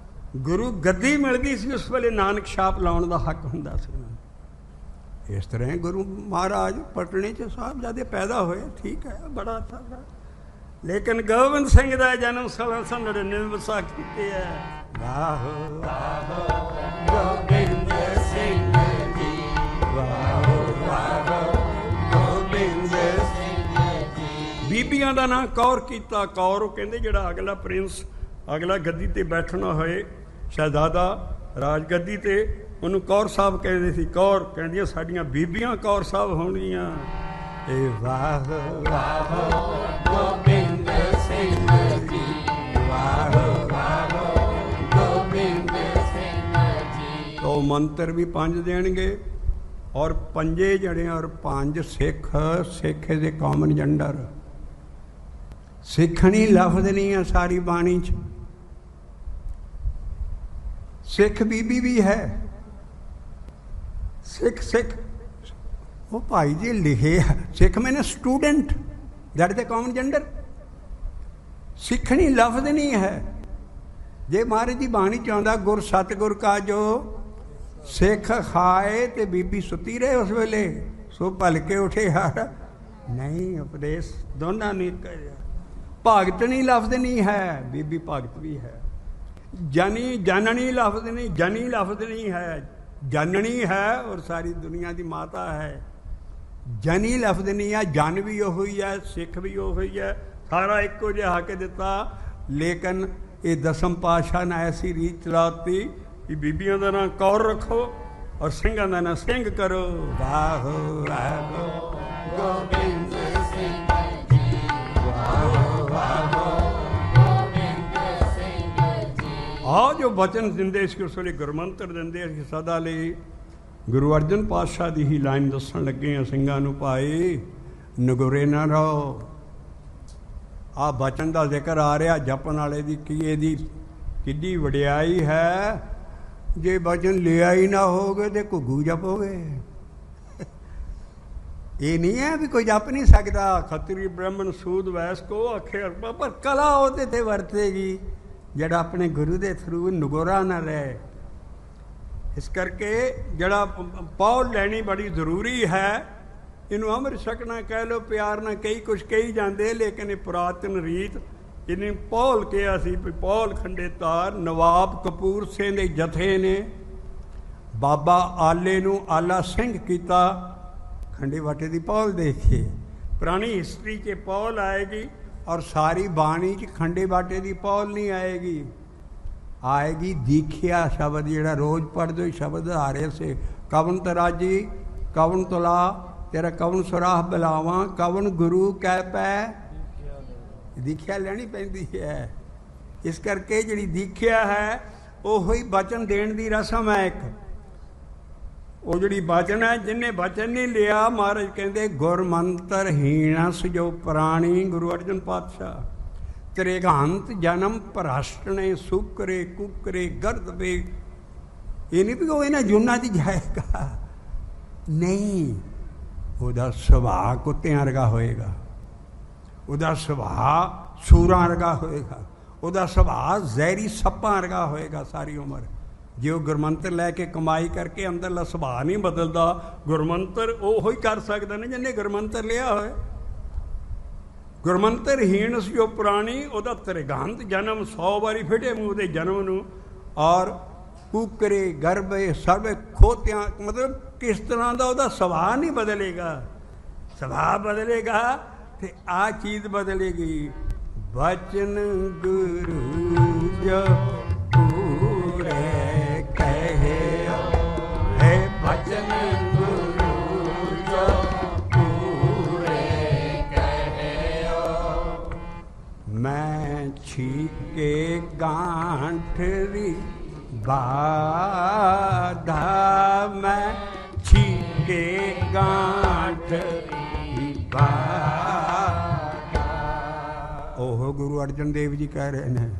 S1: ਗੁਰੂ ਗੱਦੀ ਮਿਲਦੀ ਸੀ ਉਸ ਵੇਲੇ ਨਾਨਕ ਛਾਪ ਲਾਉਣ ਦਾ ਹੱਕ ਹੁੰਦਾ ਸੀ। ਇਸ ਤਰ੍ਹਾਂ ਗੁਰੂ ਮਹਾਰਾਜ ਪਟਨੇ 'ਚ ਸਾਹਿਬਜ਼ਾਦੇ ਪੈਦਾ ਹੋਏ, ਠੀਕ ਹੈ, ਬੜਾ ਅੱਛਾ। ਲੇਕਿਨ ਗੋਬਿੰਦ ਸਿੰਘ ਦਾ ਜਨਮ 1699 ਵਿਸਾਖੀ ਤੇ ਹੈ। ਵਾਹ ਵਾਹ ਗੋਬਿੰਦ ਸਿੰਘ ਜੀ, ਵਾਹ ਵਾਹ ਗੋਬਿੰਦ ਸਿੰਘ ਜੀ। ਬੀਬੀਆਂ ਦਾ ਨਾਂ ਕੌਰ ਕੀਤਾ। ਕੌਰ ਉਹ ਕਹਿੰਦੇ ਜਿਹੜਾ ਅਗਲਾ ਪ੍ਰਿੰਸ, ਅਗਲਾ ਗੱਦੀ ਤੇ ਬੈਠਣਾ ਹੋਏ, ਸ਼ਹਿਜ਼ਾਦਾ ਰਾਜ ਗੱਦੀ ਤੇ, ਉਹਨੂੰ ਕੌਰ ਸਾਹਿਬ ਕਹਿੰਦੇ ਸੀ। ਕੌਰ ਕਹਿੰਦੀਆਂ ਸਾਡੀਆਂ ਬੀਬੀਆਂ ਕੌਰ ਸਾਹਿਬ ਹੋਣਗੀਆਂ। ਇਹ ਵਾਹ ਵਾਹ ਗੋਬਿੰਦ ਸਿੰਘ ਜੀ, ਵਾਹ ਵਾਹ ਗੋਬਿੰਦ ਸਿੰਘ ਜੀ। ਉਹ ਮੰਤਰ ਵੀ 5 ਦੇਣਗੇ ਔਰ 5 ਜਣੇ ਔਰ 5 ਸਿੱਖ। ਸਿੱਖ ਦੇ ਕਾਮਨ ਜੈਂਡਰ, ਸਿੱਖਣੀ ਲਫ਼ਜ਼ ਨਹੀਂ ਹੈ ਸਾਰੀ ਬਾਣੀ 'ਚ। ਸਿੱਖ ਬੀਬੀ ਵੀ ਹੈ, ਸਿੱਖ ਸਿੱਖ। ਉਹ ਭਾਈ ਜੀ ਲਿਖੇ ਸਿੱਖ ਮੈਨੇ student, that is the common gender. ਸਿੱਖਣੀ ਲਫ਼ਜ਼ ਨਹੀਂ ਹੈ। ਜੇ ਮਹਾਰਾਜ ਦੀ ਬਾਣੀ ਚਾਹੁੰਦਾ ਗੁਰ ਸਤਿਗੁਰ ਕਾ ਜੋ ਸਿੱਖ ਖਾਏ ਤੇ ਬੀਬੀ ਸੁੱਤੀ ਰਹੇ ਉਸ ਵੇਲੇ, ਸੋ ਭਲਕੇ ਉਠੇ ਯਾਰ। ਨਹੀਂ, ਉਪਦੇਸ਼ ਦੋਨਾਂ ਨੇ ਕਰਿਆ। ਭਗਤ ਨਹੀਂ ਲਫ਼ਜ਼ ਨਹੀਂ ਹੈ, ਬੀਬੀ ਭਗਤ ਵੀ ਹੈ। ਜਨੀ ਜਨਨੀ ਲਫ਼ਜ਼ ਨਹੀਂ, ਜਨੀ ਲਫ਼ਜ਼ ਨਹੀਂ ਹੈ, ਜਨਨੀ ਹੈ ਔਰ ਸਾਰੀ ਦੁਨੀਆ ਦੀ ਮਾਤਾ ਹੈ। ਜਨੀ ਲਫ਼ਜ਼ ਨਹੀਂ ਹੈ, ਜਨ ਵੀ ਉਹੋ ਹੀ ਹੈ, ਸਿੱਖ ਵੀ ਉਹੋ ਹੀ ਹੈ, ਸਾਰਾ ਇੱਕੋ ਜਿਹਾ ਹੱਕ ਦਿੱਤਾ। ਲੇਕਿਨ ਇਹ ਦਸਮ ਪਾਤਸ਼ਾਹ ਨੇ ਐਸੀ ਰੀਤ ਚਲਾਤੀ ਕਿ ਬੀਬੀਆਂ ਦਾ ਨਾਂ ਕੌਰ ਰੱਖੋ ਔਰ ਸਿੰਘਾਂ ਦਾ ਨਾਂ ਸਿੰਘ ਕਰੋ। ਵਾਹ ਵਾਹ ਗੋਬਿੰਦ ਸਿੰਘ ਜੀ, ਵਾਹ ਵਾਹ ਗੋਬਿੰਦ ਸਿੰਘ ਜੀ। ਆਹ ਜੋ ਬਚਨ ਦਿੰਦੇ ਸੀ ਉਸ ਵੇਲੇ ਗੁਰਮੰਤਰ ਦਿੰਦੇ ਸੀ ਸਦਾ ਲਈ। ਗੁਰੂ ਅਰਜਨ ਪਾਤਸ਼ਾਹ ਦੀ ਹੀ ਲਾਈਨ ਦੱਸਣ ਲੱਗੇ ਹਾਂ ਸਿੰਘਾਂ ਨੂੰ, ਭਾਈ ਨਗੁਰੇ ਨਾ ਰਹੋ। ਆਹ ਬਚਨ ਦਾ ਜ਼ਿਕਰ ਆ ਰਿਹਾ ਜਪਣ ਵਾਲੇ ਦੀ, ਕੀ ਇਹਦੀ ਕਿੱਡੀ ਵਡਿਆਈ ਹੈ। ਜੇ ਬਚਨ ਲਿਆ ਹੀ ਨਾ ਹੋਗੇ ਤੇ ਘੁੱਗੂ ਜਪੋਗੇ। ਇਹ ਨਹੀਂ ਹੈ ਵੀ ਕੋਈ ਜਪ ਨਹੀਂ ਸਕਦਾ। ਖੱਤਰੀ ਬ੍ਰਾਹਮਣ ਸੂਦ ਵੈਸ ਕੋ ਆਖੇ, ਪਰ ਕਲਾ ਉਹਦੇ ਤੇ ਵਰਤੇਗੀ ਜਿਹੜਾ ਆਪਣੇ ਗੁਰੂ ਦੇ ਥਰੂ ਨਗੋਰਾ ਨਾ ਰਹੇ। ਇਸ ਕਰਕੇ ਜਿਹੜਾ ਪੌਲ ਲੈਣੀ ਬੜੀ ਜ਼ਰੂਰੀ ਹੈ। ਇਹਨੂੰ ਅੰਮ੍ਰਿਤ ਛਕਣਾ ਕਹਿ ਲਓ, ਪਿਆਰ ਨਾਲ ਕਈ ਕੁਛ ਕਹੀ ਜਾਂਦੇ, ਲੇਕਿਨ ਇਹ ਪੁਰਾਤਨ ਰੀਤ। ਇਹਨੇ ਪੌਲ ਕਿਹਾ ਸੀ ਵੀ ਪੌਲ ਖੰਡੇ ਤਾਰ। ਨਵਾਬ ਕਪੂਰ ਸਿੰਘ ਦੇ ਜਥੇ ਨੇ ਬਾਬਾ ਆਲੇ ਨੂੰ ਆਲਾ ਸਿੰਘ ਕੀਤਾ। ਖੰਡੇ ਬਾਟੇ ਦੀ ਪੌਲ ਦੇਖੇ, ਪੁਰਾਣੀ ਹਿਸਟਰੀ 'ਚ ਪੌਲ ਆਏਗੀ ਔਰ ਸਾਰੀ ਬਾਣੀ 'ਚ ਖੰਡੇ ਬਾਟੇ ਦੀ ਪੌਲ ਨਹੀਂ ਆਏਗੀ। ਆਏਗੀ ਦੀਖਿਆ ਸ਼ਬਦ, ਜਿਹੜਾ ਰੋਜ਼ ਪੜ੍ਹਦੇ ਸ਼ਬਦ ਆ ਰਹੇ ਸੇ। ਕਵਨ ਤਰਾਜੀ ਕਵਨ ਤੁਲਾ ਤੇਰਾ ਕਵਨ ਸੁਰਾਹ ਬੁਲਾਵਾਂ, ਕਵਨ ਗੁਰੂ ਕਹਿ ਪੈ। ਦੀਖਿਆ ਲੈਣੀ ਪੈਂਦੀ ਹੈ। ਇਸ ਕਰਕੇ ਜਿਹੜੀ ਦੀਖਿਆ ਹੈ ਉਹੋ ਹੀ ਬਚਨ ਦੇਣ ਦੀ ਰਸਮ ਹੈ ਇੱਕ। ਉਹ ਜਿਹੜੀ ਬਚਨ ਹੈ, ਜਿਹਨੇ ਬਚਨ ਨਹੀਂ ਲਿਆ, ਮਹਾਰਾਜ ਕਹਿੰਦੇ ਗੁਰਮੰਤਰ ਹੀਣਸ ਜੋ ਪ੍ਰਾਣੀ। ਗੁਰੂ ਅਰਜਨ ਪਾਤਸ਼ਾਹ ਤ੍ਰਿਗਾਂਤ ਜਨਮ ਭ੍ਰਸ਼ਟਣੇ ਸੁਕਰੇ ਕੁਕਰੇ ਗਰਦਵੇ। ਇਹ ਨਹੀਂ ਵੀ ਉਹ ਇਹਨਾਂ ਜੁਨਾਂ 'ਚ ਜਾਏਗਾ, ਨਹੀਂ, ਉਹਦਾ ਸੁਭਾਅ ਕੁੱਤਿਆਂ ਵਰਗਾ ਹੋਏਗਾ। ਉਹਦਾ ਸੁਭਾਅ ਸੂਰਾਂ ਵਰਗਾ ਹੋਏਗਾ, ਉਹਦਾ ਸੁਭਾਅ ਜ਼ਹਿਰੀ ਸੱਪਾਂ ਵਰਗਾ ਹੋਏਗਾ ਸਾਰੀ ਉਮਰ। ਜੇ ਉਹ ਗੁਰਮੰਤਰ ਲੈ ਕੇ ਕਮਾਈ ਕਰਕੇ ਅੰਦਰਲਾ ਸੁਭਾਅ ਨਹੀਂ ਬਦਲਦਾ, ਗੁਰਮੰਤਰ ਉਹ ਹੀ ਕਰ ਸਕਦਾ ਨਾ ਜਿਹਨੇ ਗੁਰਮੰਤਰ ਲਿਆ ਹੋਇਆ। ਗੁਰਮੰਤਰਹੀਣ ਸੀ ਉਹ ਪੁਰਾਣੀ, ਉਹਦਾ ਤ੍ਰਿਗੰਤ ਜਨਮ 100 ਵਾਰੀ ਫਿਟੇ ਮੂੰਹ ਦੇ ਜਨਮ ਨੂੰ, ਔਰ ਕੂਕਰੇ ਗਰਭੇ ਸਰਵੇ ਖੋਤਿਆਂ, ਮਤਲਬ ਕਿਸ ਤਰ੍ਹਾਂ ਦਾ ਉਹਦਾ ਸੁਭਾਅ ਨਹੀਂ ਬਦਲੇਗਾ। ਸੁਭਾਅ ਬਦਲੇਗਾ ਤੇ ਆ ਚੀਜ਼ ਬਦਲੇਗੀ। ਬਚਨ ਗੁਰੂ ਜੋ ਪੂਰੇ ਕਹਿਓ, ਹੈ ਬਚਨ ਗੁਰੂ ਜੋ ਪੂਰੇ ਕਹਿਓ। ਮੈਂ ਛੀਕੇ ਗਾਂਠਰੀ ਬਾਧਾ, ਮੈਂ ਛੀਕੇ ਗਾਂਠਰੀ ਬਾਧਾ। ਉਹ ਗੁਰੂ ਅਰਜਨ ਦੇਵ ਜੀ ਕਹਿ ਰਹੇ ਨੇ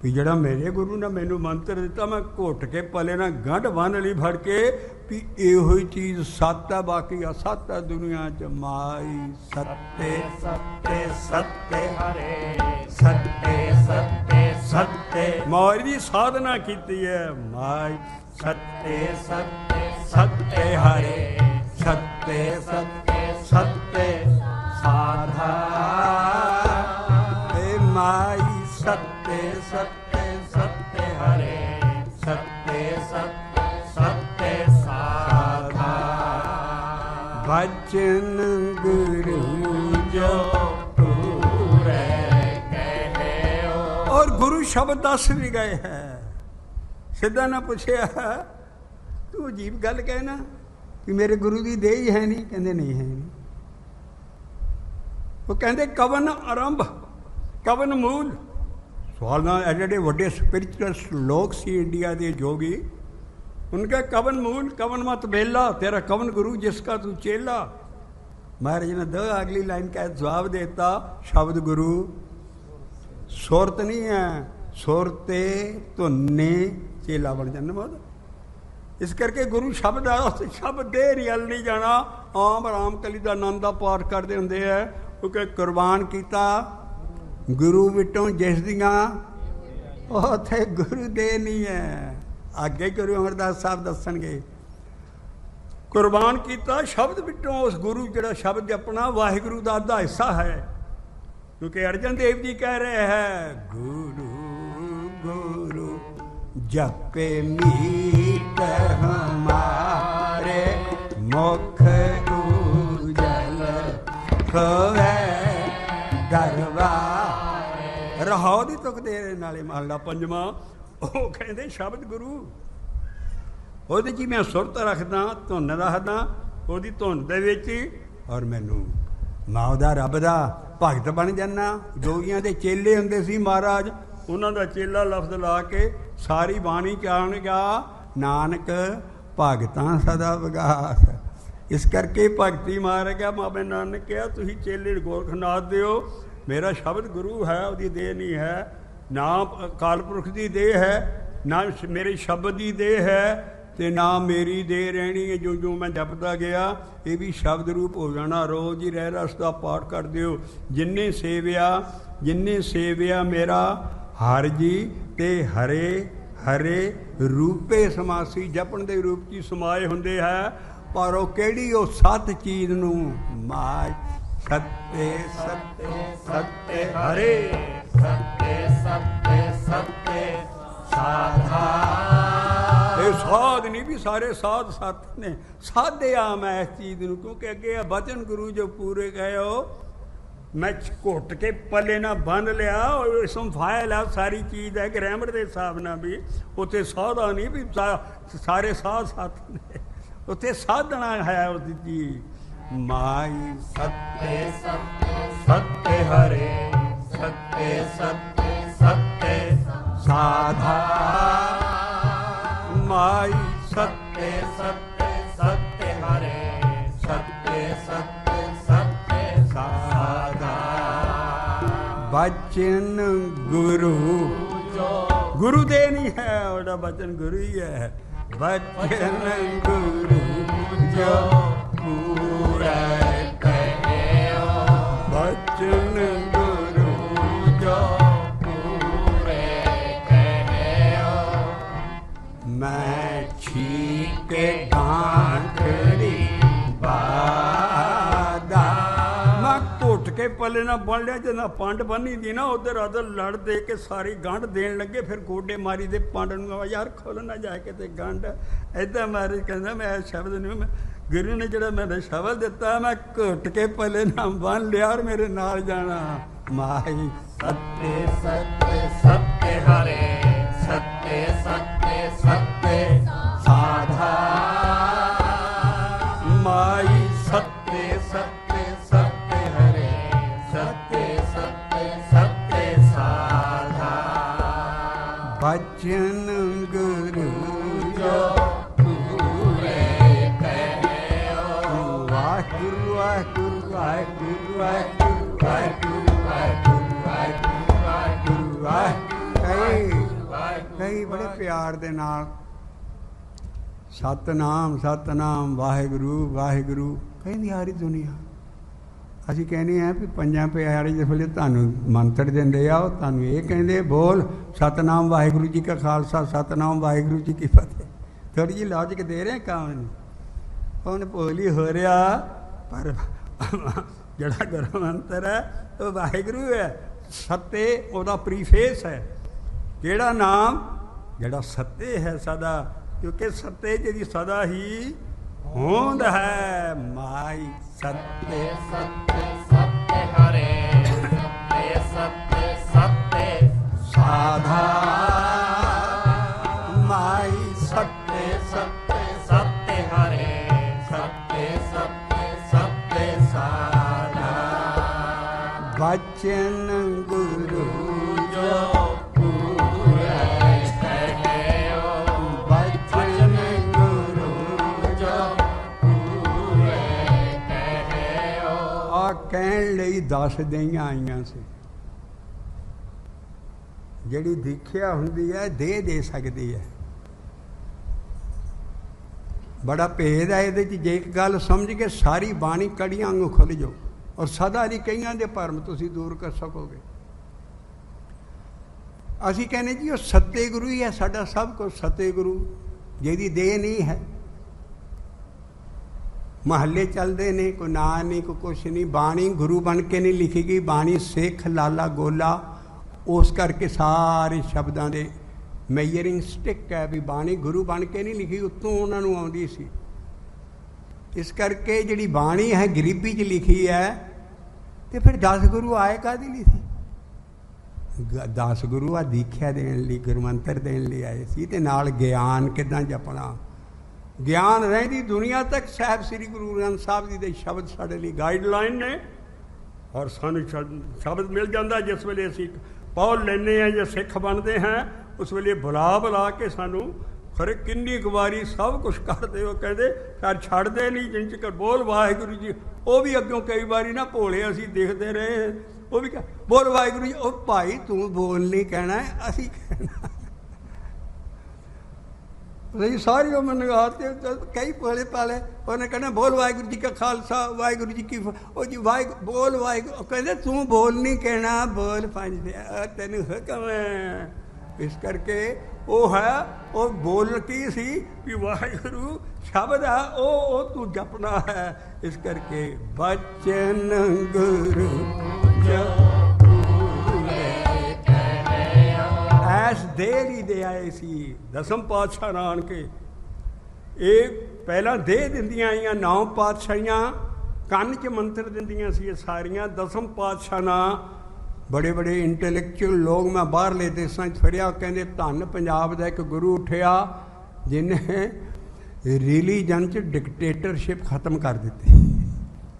S1: ਵੀ ਜਿਹੜਾ ਮੇਰੇ ਗੁਰੂ ਨੇ ਮੈਨੂੰ ਮੰਤਰ ਦਿੱਤਾ, ਮੈਂ ਘੁੱਟ ਕੇ ਪਲੇ ਨਾਲ ਗੰਢ ਬੰਨ੍ਹ ਲਈ ਫੜ ਕੇ ਵੀ ਇਹੋ ਹੀ ਚੀਜ਼ ਸੱਤ ਹੈ, ਬਾਕੀ ਅਸੱਤ ਹੈ ਦੁਨੀਆ 'ਚ। ਮਾਈ ਸੱਤੇ ਸੱਤੇ ਸੱਤੇ ਹਰੇ, ਸੱਤੇ ਸੱਤੇ ਸੱਤੇ ਮੌਜ ਦੀ ਸਾਧਨਾ ਕੀਤੀ ਹੈ। ਮਾਈ ਸੱਤੇ ਸੱਤੇ ਸੱਤੇ ਹਰੇ, ਸੱਤੇ ਸੱਤੇ ਸੱਤੇ ਸਾਧਾ। ਮਾਈ ਸੱਤੇ ਸੱਤੇ ਸੱਤੇ ਹਰੇ, ਸੱਤੇ ਸੱਤੇ ਸੱਤੇ ਸਾਧਾ। ਬਚਨ ਗੁਰੂ ਜੋ ਪੂਰੇ ਕਹਿਓ। ਔਰ ਗੁਰੂ ਸ਼ਬਦ ਦੱਸ ਵੀ ਗਏ ਹੈ। ਸਿੱਧਾ ਨਾ ਪੁੱਛਿਆ ਤੂੰ ਅਜੀਬ ਗੱਲ ਕਹਿਣਾ ਕਿ ਮੇਰੇ ਗੁਰੂ ਦੀ ਦੇਹ ਹੀ ਹੈ ਨਹੀਂ, ਕਹਿੰਦੇ ਨਹੀਂ ਹੈ ਨਹੀਂ। ਉਹ ਕਹਿੰਦੇ ਕਵਨ ਆਰੰਭ ਕਵਨ ਮੂਲ। ਸਵਾਲ ਨਾਲ ਐਡੇ ਵੱਡੇ ਸਪਿਰਿਚੁਅਲ ਲੋਕ ਸੀ ਇੰਡੀਆ ਦੇ ਜੋਗੀ, उनका कवन मूल कवन मत बेला, तेरा कवन गुरु जिसका तू चेला। महाराज ने दो अगली लाइन का जवाब देता, शब्द गुरु सुरत नहीं है, सुरते धुन्ने चेला बन जाना। बहुत इस करके गुरु शब्द आ, शब्द दे रियल नहीं जाना। आम राम कली का आनंद का पाठ करते होंगे है, क्योंकि कुर्बान किया गुरु विटों जिस दियाँ उत्थे गुरु दे नहीं है। आगे गुरु अमरदास साहब दसणगे कुर्बान किया शब्द विचों उस गुरु जिहड़ा शब्द अपना वाहिगुरु का अद्धा हिस्सा है। क्योंकि अर्जन देव जी कह रहे हैं गुरु गुरु जपे मीत हमारे मुख उजल खोए दरबार। रहाओ दी तुक दे नाले महला पंजवा। ਉਹ ਕਹਿੰਦੇ ਸ਼ਬਦ ਗੁਰੂ, ਉਹਦੇ 'ਚ ਮੈਂ ਸੁਰਤ ਰੱਖਦਾ, ਧੁਨ ਰੱਖਦਾ ਉਹਦੀ ਧੁਨ ਦੇ ਵਿੱਚ, ਔਰ ਮੈਨੂੰ ਮੈਂ ਉਹਦਾ ਰੱਬ ਦਾ ਭਗਤ ਬਣ ਜਾਂਦਾ। ਜੋਗੀਆਂ ਦੇ ਚੇਲੇ ਹੁੰਦੇ ਸੀ ਮਹਾਰਾਜ, ਉਹਨਾਂ ਦਾ ਚੇਲਾ ਲਫ਼ਜ਼ ਲਾ ਕੇ ਸਾਰੀ ਬਾਣੀ ਚਾਣ ਗਿਆ, ਨਾਨਕ ਭਗਤਾਂ ਸਦਾ ਵਿਗਾਸ। ਇਸ ਕਰਕੇ ਭਗਤੀ ਮਾਰ ਗਿਆ। ਬਾਬੇ ਨਾਨਕ ਕਿਹਾ ਤੁਸੀਂ ਚੇਲੇ ਗੋਰਖਨਾਥ ਦਿਓ, ਮੇਰਾ ਸ਼ਬਦ ਗੁਰੂ ਹੈ, ਉਹਦੀ ਦੇਹ ਨਹੀਂ ਹੈ, ਨਾ ਅਕਾਲ ਪੁਰਖ ਦੀ ਦੇਹ ਹੈ, ਨਾ ਮੇਰੇ ਸ਼ਬਦ ਦੀ ਦੇਹ ਹੈ, ਤੇ ਨਾ ਮੇਰੀ ਦੇਹ ਰਹਿਣੀ ਹੈ। ਜੋ ਜੋ ਮੈਂ ਜਪਦਾ ਗਿਆ ਇਹ ਵੀ ਸ਼ਬਦ ਰੂਪ ਹੋ ਜਾਣਾ। ਰੋਜ਼ ਹੀ ਰਹਿ ਰਸ ਦਾ ਪਾਠ ਕਰ ਦਿਓ। ਜਿੰਨੇ ਸੇਵਿਆ ਮੇਰਾ ਹਰ ਜੀ, ਤੇ ਹਰੇ ਹਰੇ ਰੂਪੇ ਸਮਾਸੀ, ਜਪਣ ਦੇ ਰੂਪ 'ਚ ਸਮਾਏ ਹੁੰਦੇ ਹੈ। ਪਰ ਉਹ ਕਿਹੜੀ, ਉਹ ਸੱਤ ਚੀਜ਼ ਨੂੰ ਮਾਇ सत्य सत्य सत्य हरे, सत्य सत्य सत्य साधा। ये साध नहीं भी सारे साध सत ने, साधया मैं इस चीज़ नूं, क्योंकि अगे बचन गुरु जो पूरे गए हो, मैं घुट के पले ना बन लिया और संभाल है सारी चीज़ है। ग्रामर के हिसाब न भी उत्थे साधा नहीं भी सारे साध सत ने, उत्थे साधना है उसकी चीज़। माई सत्य सत्य सत्य हरे, सत्य सत्य सत्य साधा। माई सत्य सत्य सत्य हरे, सत्य सत्य सत्य साधा। बचन गुरु गुरु दे नहीं है, और बचन गुरु ही है। बचन गुरु जो पूरा कहओ, बचन बचन गुरु जो पूरे कहो, मैं छीके गांठड़ी बादा। मैं घुट के पले ना बन लिया, जना पंड बनी दी ना उधर उधर लड़ दे के सारी गंढ देन लगे, फिर गोडे मारी दे पंड नूं, यार खोल ना जाके ते गंढ ऐदा मारी। कहंदा मैं शब्द नहीं, मैं गुरु ने जड़ा मैंने शब्द दिता, मैं घुट के पले ना बन लिया और मेरे नाल जाना। माई सत्य सत्य सत्य हरे, सत्य सत्य सत्य साधा। माई सत्य सत्य सत्य हरे, सत्य सत्य सत्य साधा। बचन गुरु जो पूरे कहो, वाहिगुरु वाहिगुरु वाहिगुरु वाहिगुरु वाहिगुरु वाहिगुरु वाहिगुरु वाहिगुरु। कई बड़े प्यार दे नाल सतनाम सतनाम वाहिगुरु वाहिगुरु कहती सारी दुनिया। ਅਸੀਂ ਕਹਿੰਦੇ ਹਾਂ ਵੀ ਪੰਜਾਂ ਪਿਆਰੇ ਜਿਸ ਵੇਲੇ ਤੁਹਾਨੂੰ ਮੰਤਰ ਦਿੰਦੇ ਆ, ਉਹ ਤੁਹਾਨੂੰ ਇਹ ਕਹਿੰਦੇ ਬੋਲ ਸਤਨਾਮ ਵਾਹਿਗੁਰੂ ਜੀ ਕਾ ਖਾਲਸਾ, ਸਤਨਾਮ ਵਾਹਿਗੁਰੂ ਜੀ ਕੀ ਫਤਿਹ। ਥੋੜ੍ਹੀ ਜਿਹੀ ਲੌਜਿਕ ਦੇ ਰਹੇ ਕੰਮ ਨੂੰ, ਉਹਨੇ ਭੋਲੀ ਹੋ ਰਿਹਾ, ਪਰ ਜਿਹੜਾ ਗੁਰੂ ਮੰਤਰ ਹੈ ਉਹ ਵਾਹਿਗੁਰੂ ਹੈ। ਸੱਤੇ ਉਹਦਾ ਪ੍ਰੀਫੇਸ ਹੈ, ਕਿਹੜਾ ਨਾਮ ਜਿਹੜਾ ਸੱਤੇ ਹੈ ਸਦਾ, ਕਿਉਂਕਿ ਸੱਤੇ ਜਿਹਦੀ ਸਦਾ ਹੀ ਹੋਂਦ ਹੈ। ਮਾਈ सत्य सत्य सत्य हरे, सत्य सत्य सत्य साधा। माई सत्य सत्य सत्य हरे, सत्य सत्य सत्य साधा। बचन गुरु जो पूरे कहो, बचन गुरु जो ਕਹਿਣ ਲਈ 10 ਦਈਆਂ ਆਈਆਂ ਸੀ। ਜਿਹੜੀ ਦੀਖਿਆ ਹੁੰਦੀ ਹੈ ਦੇ ਸਕਦੀ ਹੈ। ਬੜਾ ਭੇਦ ਹੈ ਇਹਦੇ 'ਚ। ਜੇ ਇੱਕ ਗੱਲ ਸਮਝ ਕੇ ਸਾਰੀ ਬਾਣੀ ਕੜੀਆਂ ਵਾਂਗੂ ਖੁੱਲ੍ਹ ਜਾਓ ਔਰ ਸਦਾ ਲਈ ਕਈਆਂ ਦੇ ਭਰਮ ਤੁਸੀਂ ਦੂਰ ਕਰ ਸਕੋਗੇ। ਅਸੀਂ ਕਹਿੰਦੇ ਜੀ ਉਹ ਸੱਤੇ ਗੁਰੂ ਹੀ ਹੈ ਸਾਡਾ ਸਭ ਕੁਝ। ਸੱਤੇ ਗੁਰੂ ਜਿਹਦੀ ਦੇਹ ਨਹੀਂ ਹੈ। ਮਹੱਲੇ ਚੱਲਦੇ ਨੇ, ਕੋਈ ਨਾਂ ਨਹੀਂ, ਕੋਈ ਕੁਛ ਨਹੀਂ। ਬਾਣੀ ਗੁਰੂ ਬਣ ਕੇ ਨਹੀਂ ਲਿਖੀ ਗਈ, ਬਾਣੀ ਸਿੱਖ ਲਾਲਾ ਗੋਲਾ। ਉਸ ਕਰਕੇ ਸਾਰੇ ਸ਼ਬਦਾਂ ਦੇ ਮੈਜਰਿੰਗ ਸਟਿਕ ਹੈ ਵੀ ਬਾਣੀ ਗੁਰੂ ਬਣ ਕੇ ਨਹੀਂ ਲਿਖੀ, ਉੱਤੋਂ ਉਹਨਾਂ ਨੂੰ ਆਉਂਦੀ ਸੀ। ਇਸ ਕਰਕੇ ਜਿਹੜੀ ਬਾਣੀ ਹੈ ਗਰੀਬੀ 'ਚ ਲਿਖੀ ਹੈ। ਅਤੇ ਫਿਰ 10 ਗੁਰੂ ਆਏ ਕਾਹਦੇ ਲਈ ਸੀ? 10 ਗੁਰੂ ਆ ਦੀਖਿਆ ਦੇਣ ਲਈ, ਗੁਰਮੰਤਰ ਦੇਣ ਲਈ ਆਏ ਸੀ, ਅਤੇ ਨਾਲ ਗਿਆਨ ਕਿੱਦਾਂ ਜਪਣਾ। ਗਿਆਨ ਰਹਿੰਦੀ ਦੁਨੀਆ ਤੱਕ। ਸਾਹਿਬ ਸ੍ਰੀ ਗੁਰੂ ਗ੍ਰੰਥ ਸਾਹਿਬ ਜੀ ਦੇ ਸ਼ਬਦ ਸਾਡੇ ਲਈ ਗਾਈਡਲਾਈਨ ਨੇ, ਔਰ ਸਾਨੂੰ ਸ਼ਬਦ ਮਿਲ ਜਾਂਦਾ ਜਿਸ ਵੇਲੇ ਅਸੀਂ ਪੌਲ ਲੈਂਦੇ ਹਾਂ ਜਾਂ ਸਿੱਖ ਬਣਦੇ ਹਾਂ। ਉਸ ਵੇਲੇ ਬੁਲਾ ਕੇ ਸਾਨੂੰ ਖਰੇ ਕਿੰਨੀ ਕੁ ਵਾਰੀ ਸਭ ਕੁਛ ਕਰਦੇ। ਉਹ ਕਹਿੰਦੇ ਪਰ ਛੱਡਦੇ ਨਹੀਂ ਜਿੰਨ ਚਿਰ ਬੋਲ ਵਾਹਿਗੁਰੂ ਜੀ। ਉਹ ਵੀ ਅੱਗੋਂ ਕਈ ਵਾਰੀ ਨਾ ਭੋਲੇ ਅਸੀਂ ਦੇਖਦੇ ਰਹੇ, ਉਹ ਵੀ ਬੋਲ ਵਾਹਿਗੁਰੂ ਜੀ। ਉਹ ਭਾਈ ਤੂੰ ਬੋਲ ਨਹੀਂ ਕਹਿਣਾ, ਅਸੀਂ ਕਹਿਣਾ। ਸਾਰੀ ਉਮਰ ਨਿਗਾਹ ਤੇ ਕਈ ਭੋਲੇ ਪਾਲੇ, ਉਹਨੇ ਕਹਿਣਾ ਬੋਲ ਵਾਹਿਗੁਰੂ ਜੀ ਕਾ ਖਾਲਸਾ ਵਾਹਿਗੁਰੂ ਜੀ ਕੀ। ਉਹ ਜੀ ਬੋਲ ਵਾਹਿਗੁਰੂ। ਉਹ ਕਹਿੰਦੇ ਤੂੰ ਬੋਲ ਨਹੀਂ ਕਹਿਣਾ, ਬੋਲ ਪੰਜ ਤੈਨੂੰ ਹੁਕਮ ਹੈ। ਇਸ ਕਰਕੇ ਉਹ ਹੈ, ਉਹ ਬੋਲ ਕੀ ਸੀ ਵੀ ਵਾਹਿਗੁਰੂ ਸ਼ਬਦ ਹੈ, ਉਹ ਤੂੰ ਜਪਣਾ ਹੈ। ਇਸ ਕਰਕੇ ਬਚਨ ਗੁਰੂ ਜੋ ਐਸ ਦੇਰ ਹੀ ਦੇ ਆਏ ਸੀ। ਦਸਮ ਪਾਤਸ਼ਾਹ ਨਾਨਕੇ ਇਹ ਪਹਿਲਾਂ ਦੇ ਦਿੰਦੀਆਂ ਆਈਆਂ। 9 ਪਾਤਸ਼ਾਹੀਆਂ ਕੰਨ 'ਚ ਮੰਤਰ ਦਿੰਦੀਆਂ ਸੀ ਇਹ ਸਾਰੀਆਂ। ਦਸਮ ਪਾਤਸ਼ਾਹ ਨਾਲ ਬੜੇ ਬੜੇ ਇੰਟੈਲੈਕਚੁਅਲ ਲੋਕ, ਮੈਂ ਬਾਹਰਲੇ ਦੇਸ਼ਾਂ 'ਚ ਫਿਰਿਆ, ਕਹਿੰਦੇ ਧੰਨ ਪੰਜਾਬ ਦਾ ਇੱਕ ਗੁਰੂ ਉੱਠਿਆ ਜਿਹਨੇ ਰਿਲੀਜਨ 'ਚ ਡਿਕਟੇਟਰਸ਼ਿਪ ਖਤਮ ਕਰ ਦਿੱਤੀ।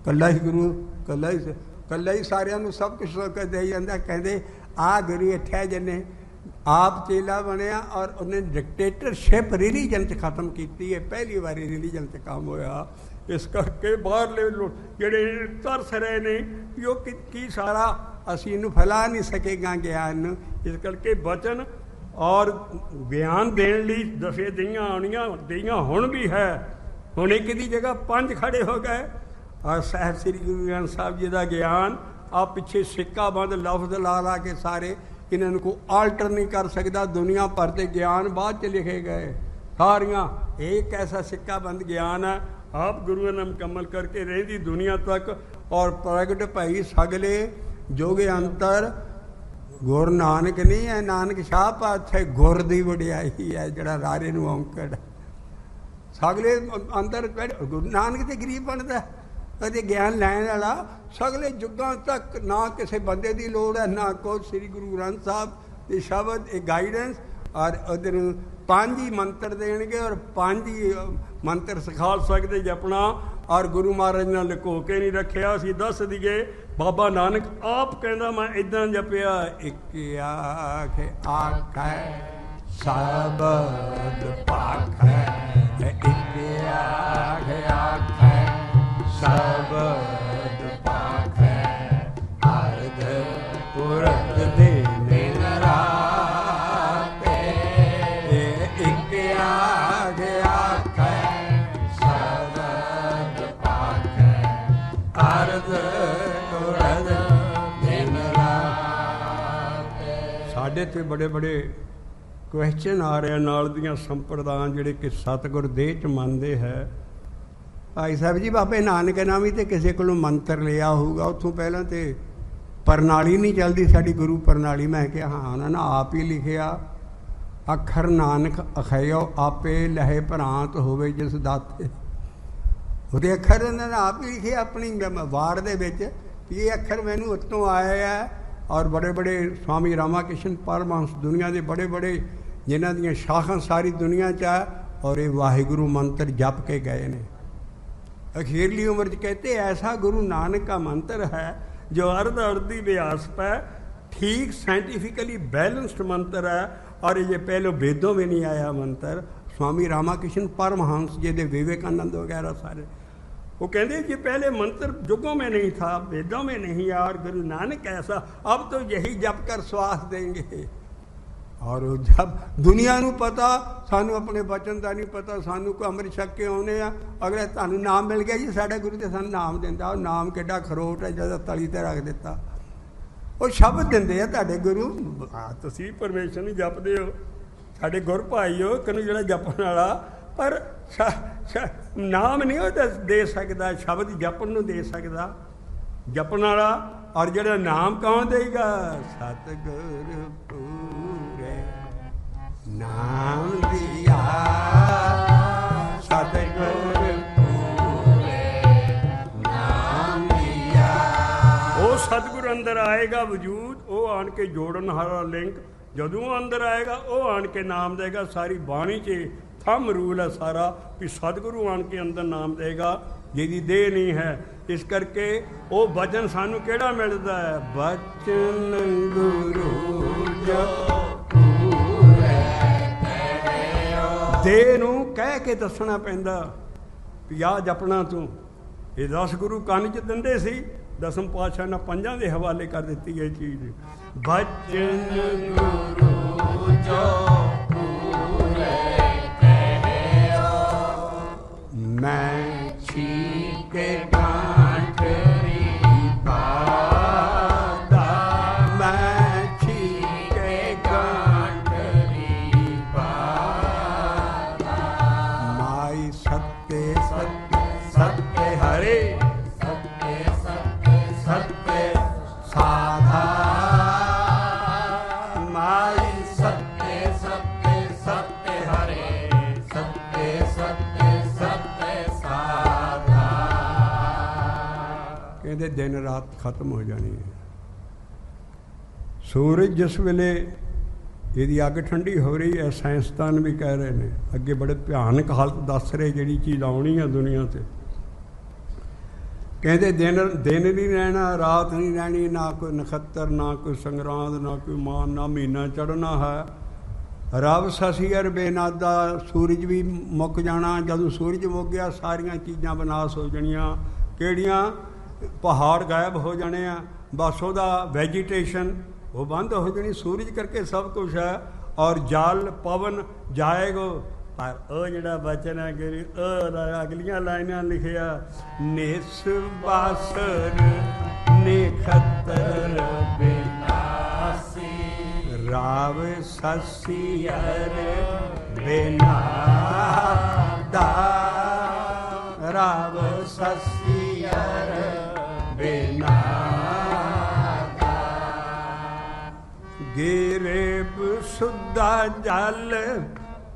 S1: ਇਕੱਲਾ ਹੀ ਗੁਰੂ, ਇਕੱਲਾ ਹੀ ਸਾਰਿਆਂ ਨੂੰ ਸਭ ਕੁਛ ਦੇ ਜਾਂਦਾ। ਕਹਿੰਦੇ ਆਹ ਗੁਰੂ ਇੱਥੇ ਜਿਹਨੇ ਆਪ ਚੇਲਾ ਬਣਿਆ ਔਰ ਉਹਨੇ ਡਿਕਟੇਟਰਸ਼ਿਪ ਰਿਲੀਜਨ 'ਚ ਖਤਮ ਕੀਤੀ ਹੈ। ਪਹਿਲੀ ਵਾਰੀ ਰਿਲੀਜਨ 'ਚ ਕੰਮ ਹੋਇਆ। ਇਸ ਕਰਕੇ ਬਾਹਰਲੇ ਜਿਹੜੇ ਤਰਸ ਰਹੇ ਨੇ ਕਿ ਉਹ ਕੀ ਸਾਰਾ ਅਸੀਂ ਇਹਨੂੰ ਫੈਲਾ ਨਹੀਂ ਸਕੇਗਾ ਗਿਆਨ ਨੂੰ। ਇਸ ਕਰਕੇ ਬਚਨ ਔਰ ਬਿਆਨ ਦੇਣ ਲਈ ਦਸੇ ਦਈਆਂ ਆਉਣੀਆਂ ਦਈਆਂ ਹੁਣ ਵੀ ਹੈ। ਹੁਣ ਇੱਕ ਦੀ ਜਗ੍ਹਾ 5 ਖੜੇ ਹੋ ਗਏ। ਔਰ ਸਾਹਿਬ ਸ੍ਰੀ ਗੁਰੂ ਗ੍ਰੰਥ ਸਾਹਿਬ ਜੀ ਦਾ ਗਿਆਨ आप पिछे सिक्का बंद लफ्ज ला ला के सारे इन्होंने को आल्टर नहीं कर सकता। दुनिया भर के ज्ञान बाद च लिखे गए सारियां, एक ऐसा सिक्का बंद ज्ञान है आप गुरुओं ने मुकम्मल करके रही दुनिया तक। और प्रगट भई सगले जोगे अंतर गुर नानक नहीं है, नानक शाह पातशाह गुर दी वडियाई है जड़ा रारे नूं औंकड़ सगले अंदर। गुरु नानक तो गरीब बनता है ज्ञान लैन वाला सगले युगों तक ना किसी बंदे की लोड़ है ना कुछ। श्री गुरु ग्रंथ साहब के शब्द एक गाइडेंस और उधर 5 ही मंत्र देंगे और 5 ही मंत्र सिखा सकते जपना। और गुरु महाराज ने लुको के नहीं रखा। असीं दस दिए बाबा नानक आप कहना मैं इदा जपिया एक आख आखै शबद पाखै, एक आख आखै शबद पाखै, अर्ध पुरत दिन राते, एक आख आखै शबद पाखै, अर्ध पुरत दिन राते। साढ़े ते बड़े बड़े क्वेश्चन आ रहे नाल दियां संप्रदायां जिहड़े कि सतगुर देह च मनदे है। भाई साहब जी बाबे नानक नाम ही तो किसी को मंत्र लिया होगा, उतों पहला तो प्रणाली नहीं चलती साड़ी गुरु प्रणाली। मैं क्या हाँ उन्होंने आप ही लिखिया अखर नानक अखयो आपे लहे भरांत होवे जिस दाते। वो अखर उन्होंने आप ही लिखे अपनी वार दे विच ये अखर मैनू उत्तों आए है। और बड़े बड़े स्वामी रामाकृष्ण परमहंस दुनिया के बड़े बड़े जिन्हों दी शाखां सारी दुनिया च है और ये वाहिगुरु मंत्र जप के गए ने। अखीरली उम्र च कहते ऐसा गुरु नानक का मंत्र है जो अर्ध अर्धी व्यास पे ठीक साइंटिफिकली बैलेंस्ड मंत्र है। और ये पहले वेदों में नहीं आया मंत्र। स्वामी रामाकृष्ण परमहंस जी दे विवेकानंद वगैरह सारे वो कहते कि पहले मंत्र युगों में नहीं था, वेदों में नहीं है। और गुरु नानक ऐसा अब तो यही जप कर श्वास देंगे। और जब दुनिया नू पता सानू अपने बचन का नहीं पता, सानू को अमृत छक के आने आ अगले तुहानू नाम मिल गया जी साढ़े गुरु तो सानू नाम दिंदा। नाम किड्डा खरोट है जद तली ते रख दिता। वो शब्द दिंदे आ तुहाडे गुरु, तुसीं परमेश्वर नूं जपदे हो साढ़े गुर भाई हो कनू जिहड़ा जपण वाला। पर नाम नहीं वो दे सकता, शब्द जपन नूं दे सकता जपन वाला। और जिहड़ा नाम कौन देगा सतगुर पूरे नाम दिया, सतगुर पूरे नाम दिया। वो सतगुर अंदर आएगा वजूद, वो आन के जोड़न हारा लिंक जदों अंदर आएगा वो आन के नाम देगा। सारी बाणी च थम रूल है सारा भी सतगुरु आन के अंदर नाम देगा जिहदी देह नहीं है। इस करके वो वचन सानू केड़ा मिलता है बचन गुरु जो देह नूं कह के दसना पैंदा भी आ जपना तू। ये 10 गुरु कंन च दिंदे सी, 10वें पातशाह ने 5 के हवाले कर दी ये चीज़। बचन गुरु जो मैं छीके गांठरी पादा, मैं छीके गांठरी पादा। माई सत्य सत्य सत्य हरे, सत्य सत्य सत्य साधा। माई सत्य सत्य सत्य हरे, सत्य सत्य कहते दिन रात खत्म हो जानी है। सूरज जिस वेले यदि अग ठंडी हो रही है, साइंसदान भी कह रहे हैं अगे बड़े भयानक हालत दस रहे जी चीज़ आनी है दुनिया से। कहते दिन नहीं रहना, रात नहीं रहनी, ना कोई नक्षत्र, ना कोई संग्रांद, ना कोई मान, ना महीना चढ़ना है। रब ससी अर बेनादा, सूरज भी मुक जाना। जदों सूरज मुक गया सारिया चीज़ां विनाश हो जानियां। किहड़ियां पहाड़ गायब हो जाने हैं, बस वह वैजीटेशन वो बंद हो जानी। सूरज करके सब कुछ है। और जल पवन जाएगो। पर वो जिहड़ा बचन है गुरु अगलियां लाइनां लिखिया निस बासर निखतर विनाशी, राव ससियर विनादा, राव ससियर विनादा। गिरेब शुद्धा जल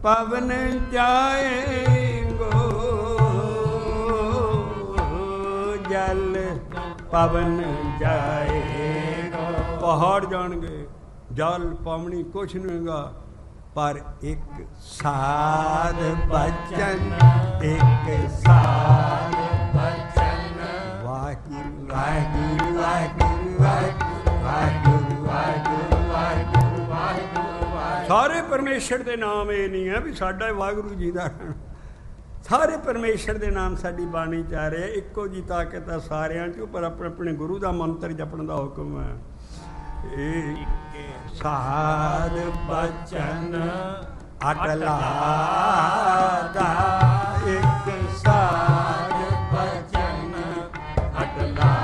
S1: पवन जाएंगो, जल पवन जाएगा। पहाड़ जाएंगे, जल पवनी कुछ नहीं होगा, पर एक साध बचन, एक साध बचन, वाहिगुरु वाहिगुरु वाहिगुरु वाहिगुरु वाहिगुरु वाहिगुरु वाहिगुरु। सारे परमेश्वर के नाम ये नहीं है भी साडा वाहिगुरु जी का, सारे परमेश्वर के नाम साडी बाणी च आ रहे। इक्को जी ताकत है सारियां चों, पर अपने अपने गुरु का मंत्र जपण का हुक्म है। साध बचन अटला दा, एक साध बचन अटला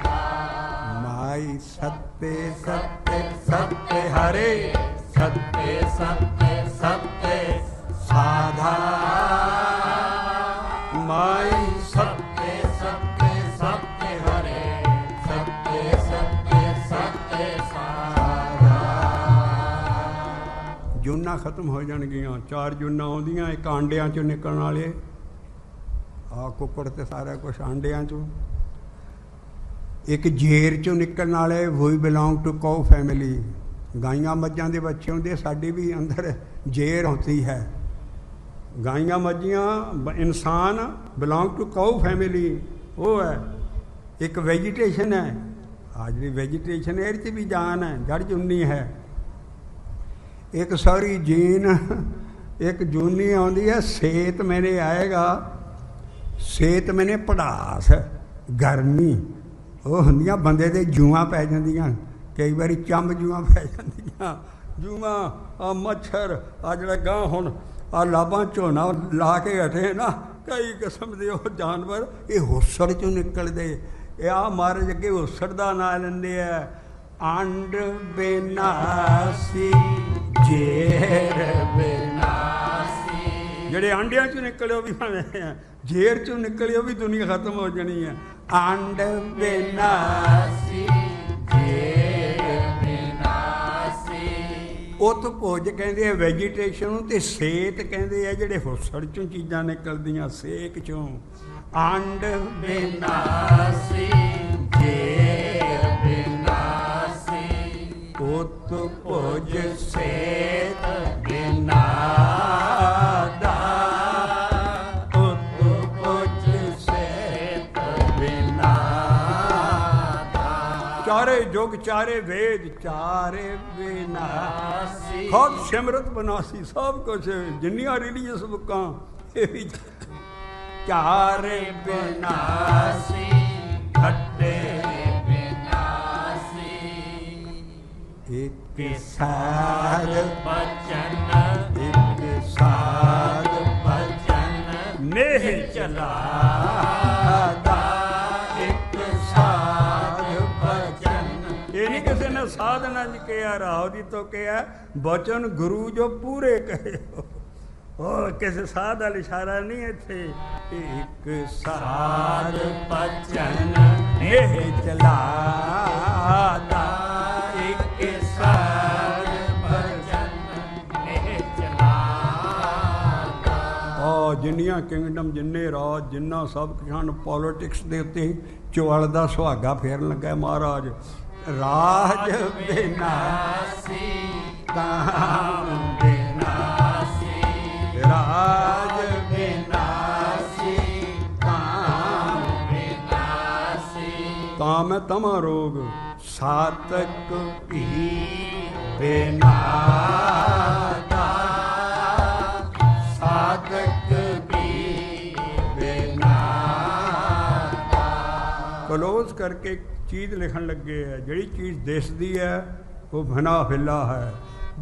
S1: दा। माई सत्य सत्य सत्य हरे, सत्य सत्य सत्य साधा, माई सत्य सत्य सत्य हरे, सत्य सत्य सत्य साधा। जूना खत्म हो जाणगियां, 4 जूना आउंदियां, एक आंडियां चों निकलण वाले, आ कुक्कड़ ते सारा कुछ आंडियां चों, एक जेर चों निकलण वाले, we belong to cow family. गाइयां मੱਝਾਂ ਦੇ ਬੱਚੇ ਹੁੰਦੇ, साडी भी अंदर जेर होती है। गाइयां मੱਝੀਆਂ, इंसान बिलोंग टू काउ फैमिली, वो है। एक वेजिटेशन है, आज भी वेजिटेशन है, इस भी जान है, जड़ जूनी है। एक सॉरी जीन, एक जूनी आती है, सेत मैंने आएगा, सेत मैंने पड़ास, गर्मी, वो होंदियां बंदे दे जूआं पै जांदियां, कई बारी चंब जूआं पै जांदियां, जूआं आ मच्छर आ जिहड़ा गां हुण आ लाभां झोना ला के हटे ना, कई किस्म के वो जानवर ये हुस्सड़ चों निकलदे। आ महाराज अगे हुस्सड़ दा नां लैंदे आ, अंड विनाशी जेर विनाशी। ਜਿਹੜੇ ਆਂਡਿਆਂ ਚੋਂ ਨਿਕਲੇ ਉਹ ਵੀ ਬਣੇ ਆ, ਜੇਰ ਚੋਂ ਨਿਕਲੇ ਉਹ ਵੀ ਦੁਨੀਆ ਖਤਮ ਹੋ ਜਾਣੀ ਹੈ। ਅੰਡ ਵਿਨਾਸ਼ੀ ਜੇਰ ਵਿਨਾਸ਼ੀ। ਉਤ ਭੁੱਜ ਕਹਿੰਦੇ ਆ ਵੈਜੀਟੇਸ਼ਨ ਨੂੰ, ਤੇ ਸੇਤ ਕਹਿੰਦੇ ਆ ਜਿਹੜੇ ਹੁਸੜ ਚੋਂ ਚੀਜ਼ਾਂ ਨਿਕਲਦੀਆਂ, ਸੇਕ ਚੋਂ। ਅੰਡ ਵਿਨਾਸ਼ੀ ਜੇਰ ਵਿਨਾਸ਼ੀ, ਉਤ ਭੁੱਜ ਸੇਤ ਵਿਨਾਦਾ, ਉਤ ਭੁੱਜ ਸੇਤ ਵਿਨਾਦਾ। ਚਾਰੇ जुग चारे वेद चारे विनाशी, खुद सिमरत बनासी, सब कुछ जिन्नियां रिलीजियस बुकां चारे विनाशी, खट्टे विनाशी। एक साध बचन, एक साध बचन नेह चला, किसी ने साधना च कहा, राव जी तो कहा बचन गुरु जो पूरे कहे, और किसी साध वाल इशारा नहीं इत्थे। एक साध बचन नेह चलादा, एक साध बचन नेह चलादा। और जिन्नियां किंगडम, जिन्ने राज, जिन्ना सब किसान पॉलिटिक्स दे उत्ते चौल दा सुहागा फेरन लगा महाराज। राज विनाशी काम विनाशी, राज विनाशी काम विनाशी। काम है तमा रोग सातक भी विनादा, सातक भी विनादा। क्लोज करके चीज़ लिखन लगे है, जड़ी चीज़ दिसदी है वो भना फिला है।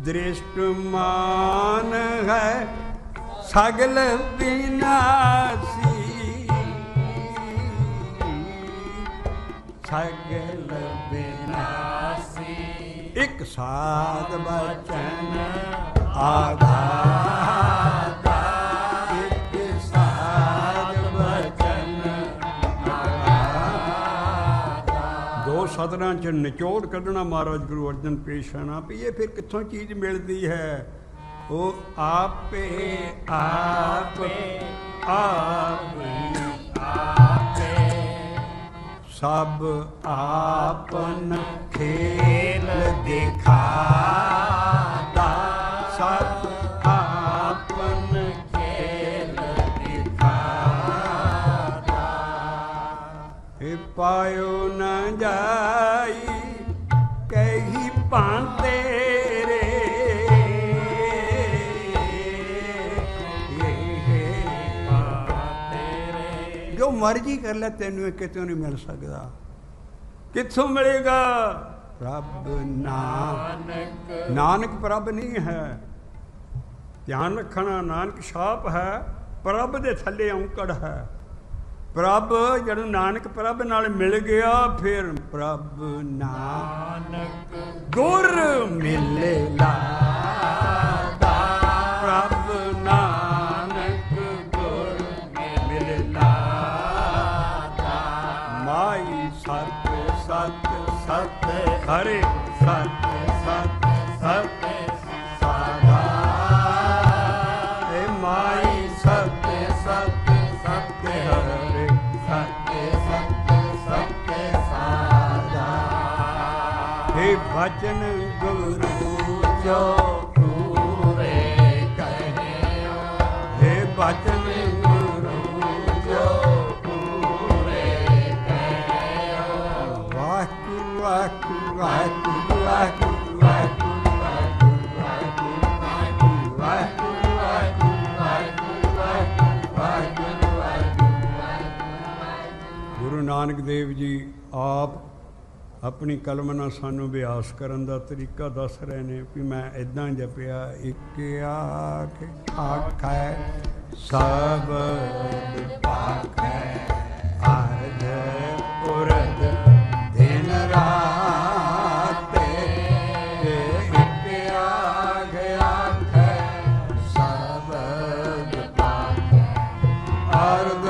S1: दृष्टमान है सगल विनाशी, सगल विनाशी। एक साध बचन आघाता, एक साध बचन आघाता। दो सदरां च निचोड़ कढ़ना महाराज गुरु अर्जन पेशाना भी ये फिर कित्थों चीज़ मिलती है। वो आपे आपे सब आपन खेल दिखाता, सब आपन खेल दिखाता। हे पायो न जाई कही पाते रे, जो मर्जी कर ले तेनू कितों नहीं मिल सकता। कितों मिलेगा? प्रभ नानक, नानक प्रभ नहीं है। ध्यान रखना, नानक छाप है, प्रभ दे थले औंकड़ है। प्रभ जदों नानक प्रभ नाल मिल गया फिर प्रभ नानक गुर मिले लाता। प्रभ नानक गुर मिले लाता। माई सत सत सत हरे सत सत सत साधा। हे माई सत सत सत हरे सत सत सत साधा। हे भजन गुरु जो पूरे कहे, हे भजन गुरु जो पूरे कहे। वाहिगुरू वाहिगुरू वाहिगुरू वाहिगुरू वाहिगुरू वाहिगुरू वाहिगुरू वाहिगुरू वाहिगुरू वाहिगुरू। गुरु नानक देव जी आप अपनी कलम ਨਾਲ ਸਾਨੂੰ ਅਭਿਆਸ ਕਰਨ ਦਾ ਤਰੀਕਾ ਦੱਸ ਰਹੇ ਨੇ ਵੀ ਮੈਂ ਇਦਾਂ ਜਪਿਆ। ਇੱਕ ਆਖੇ ਆਖੈ ਸਬਦ ਪਾਖੈ, ਅਰਧ ਪੁਰਧ ਦਿਨ ਰਾਤ। ਇੱਕ ਆਖੇ ਆਖੈ ਸਬਦ ਪਾਖੈ, ਅਰਧ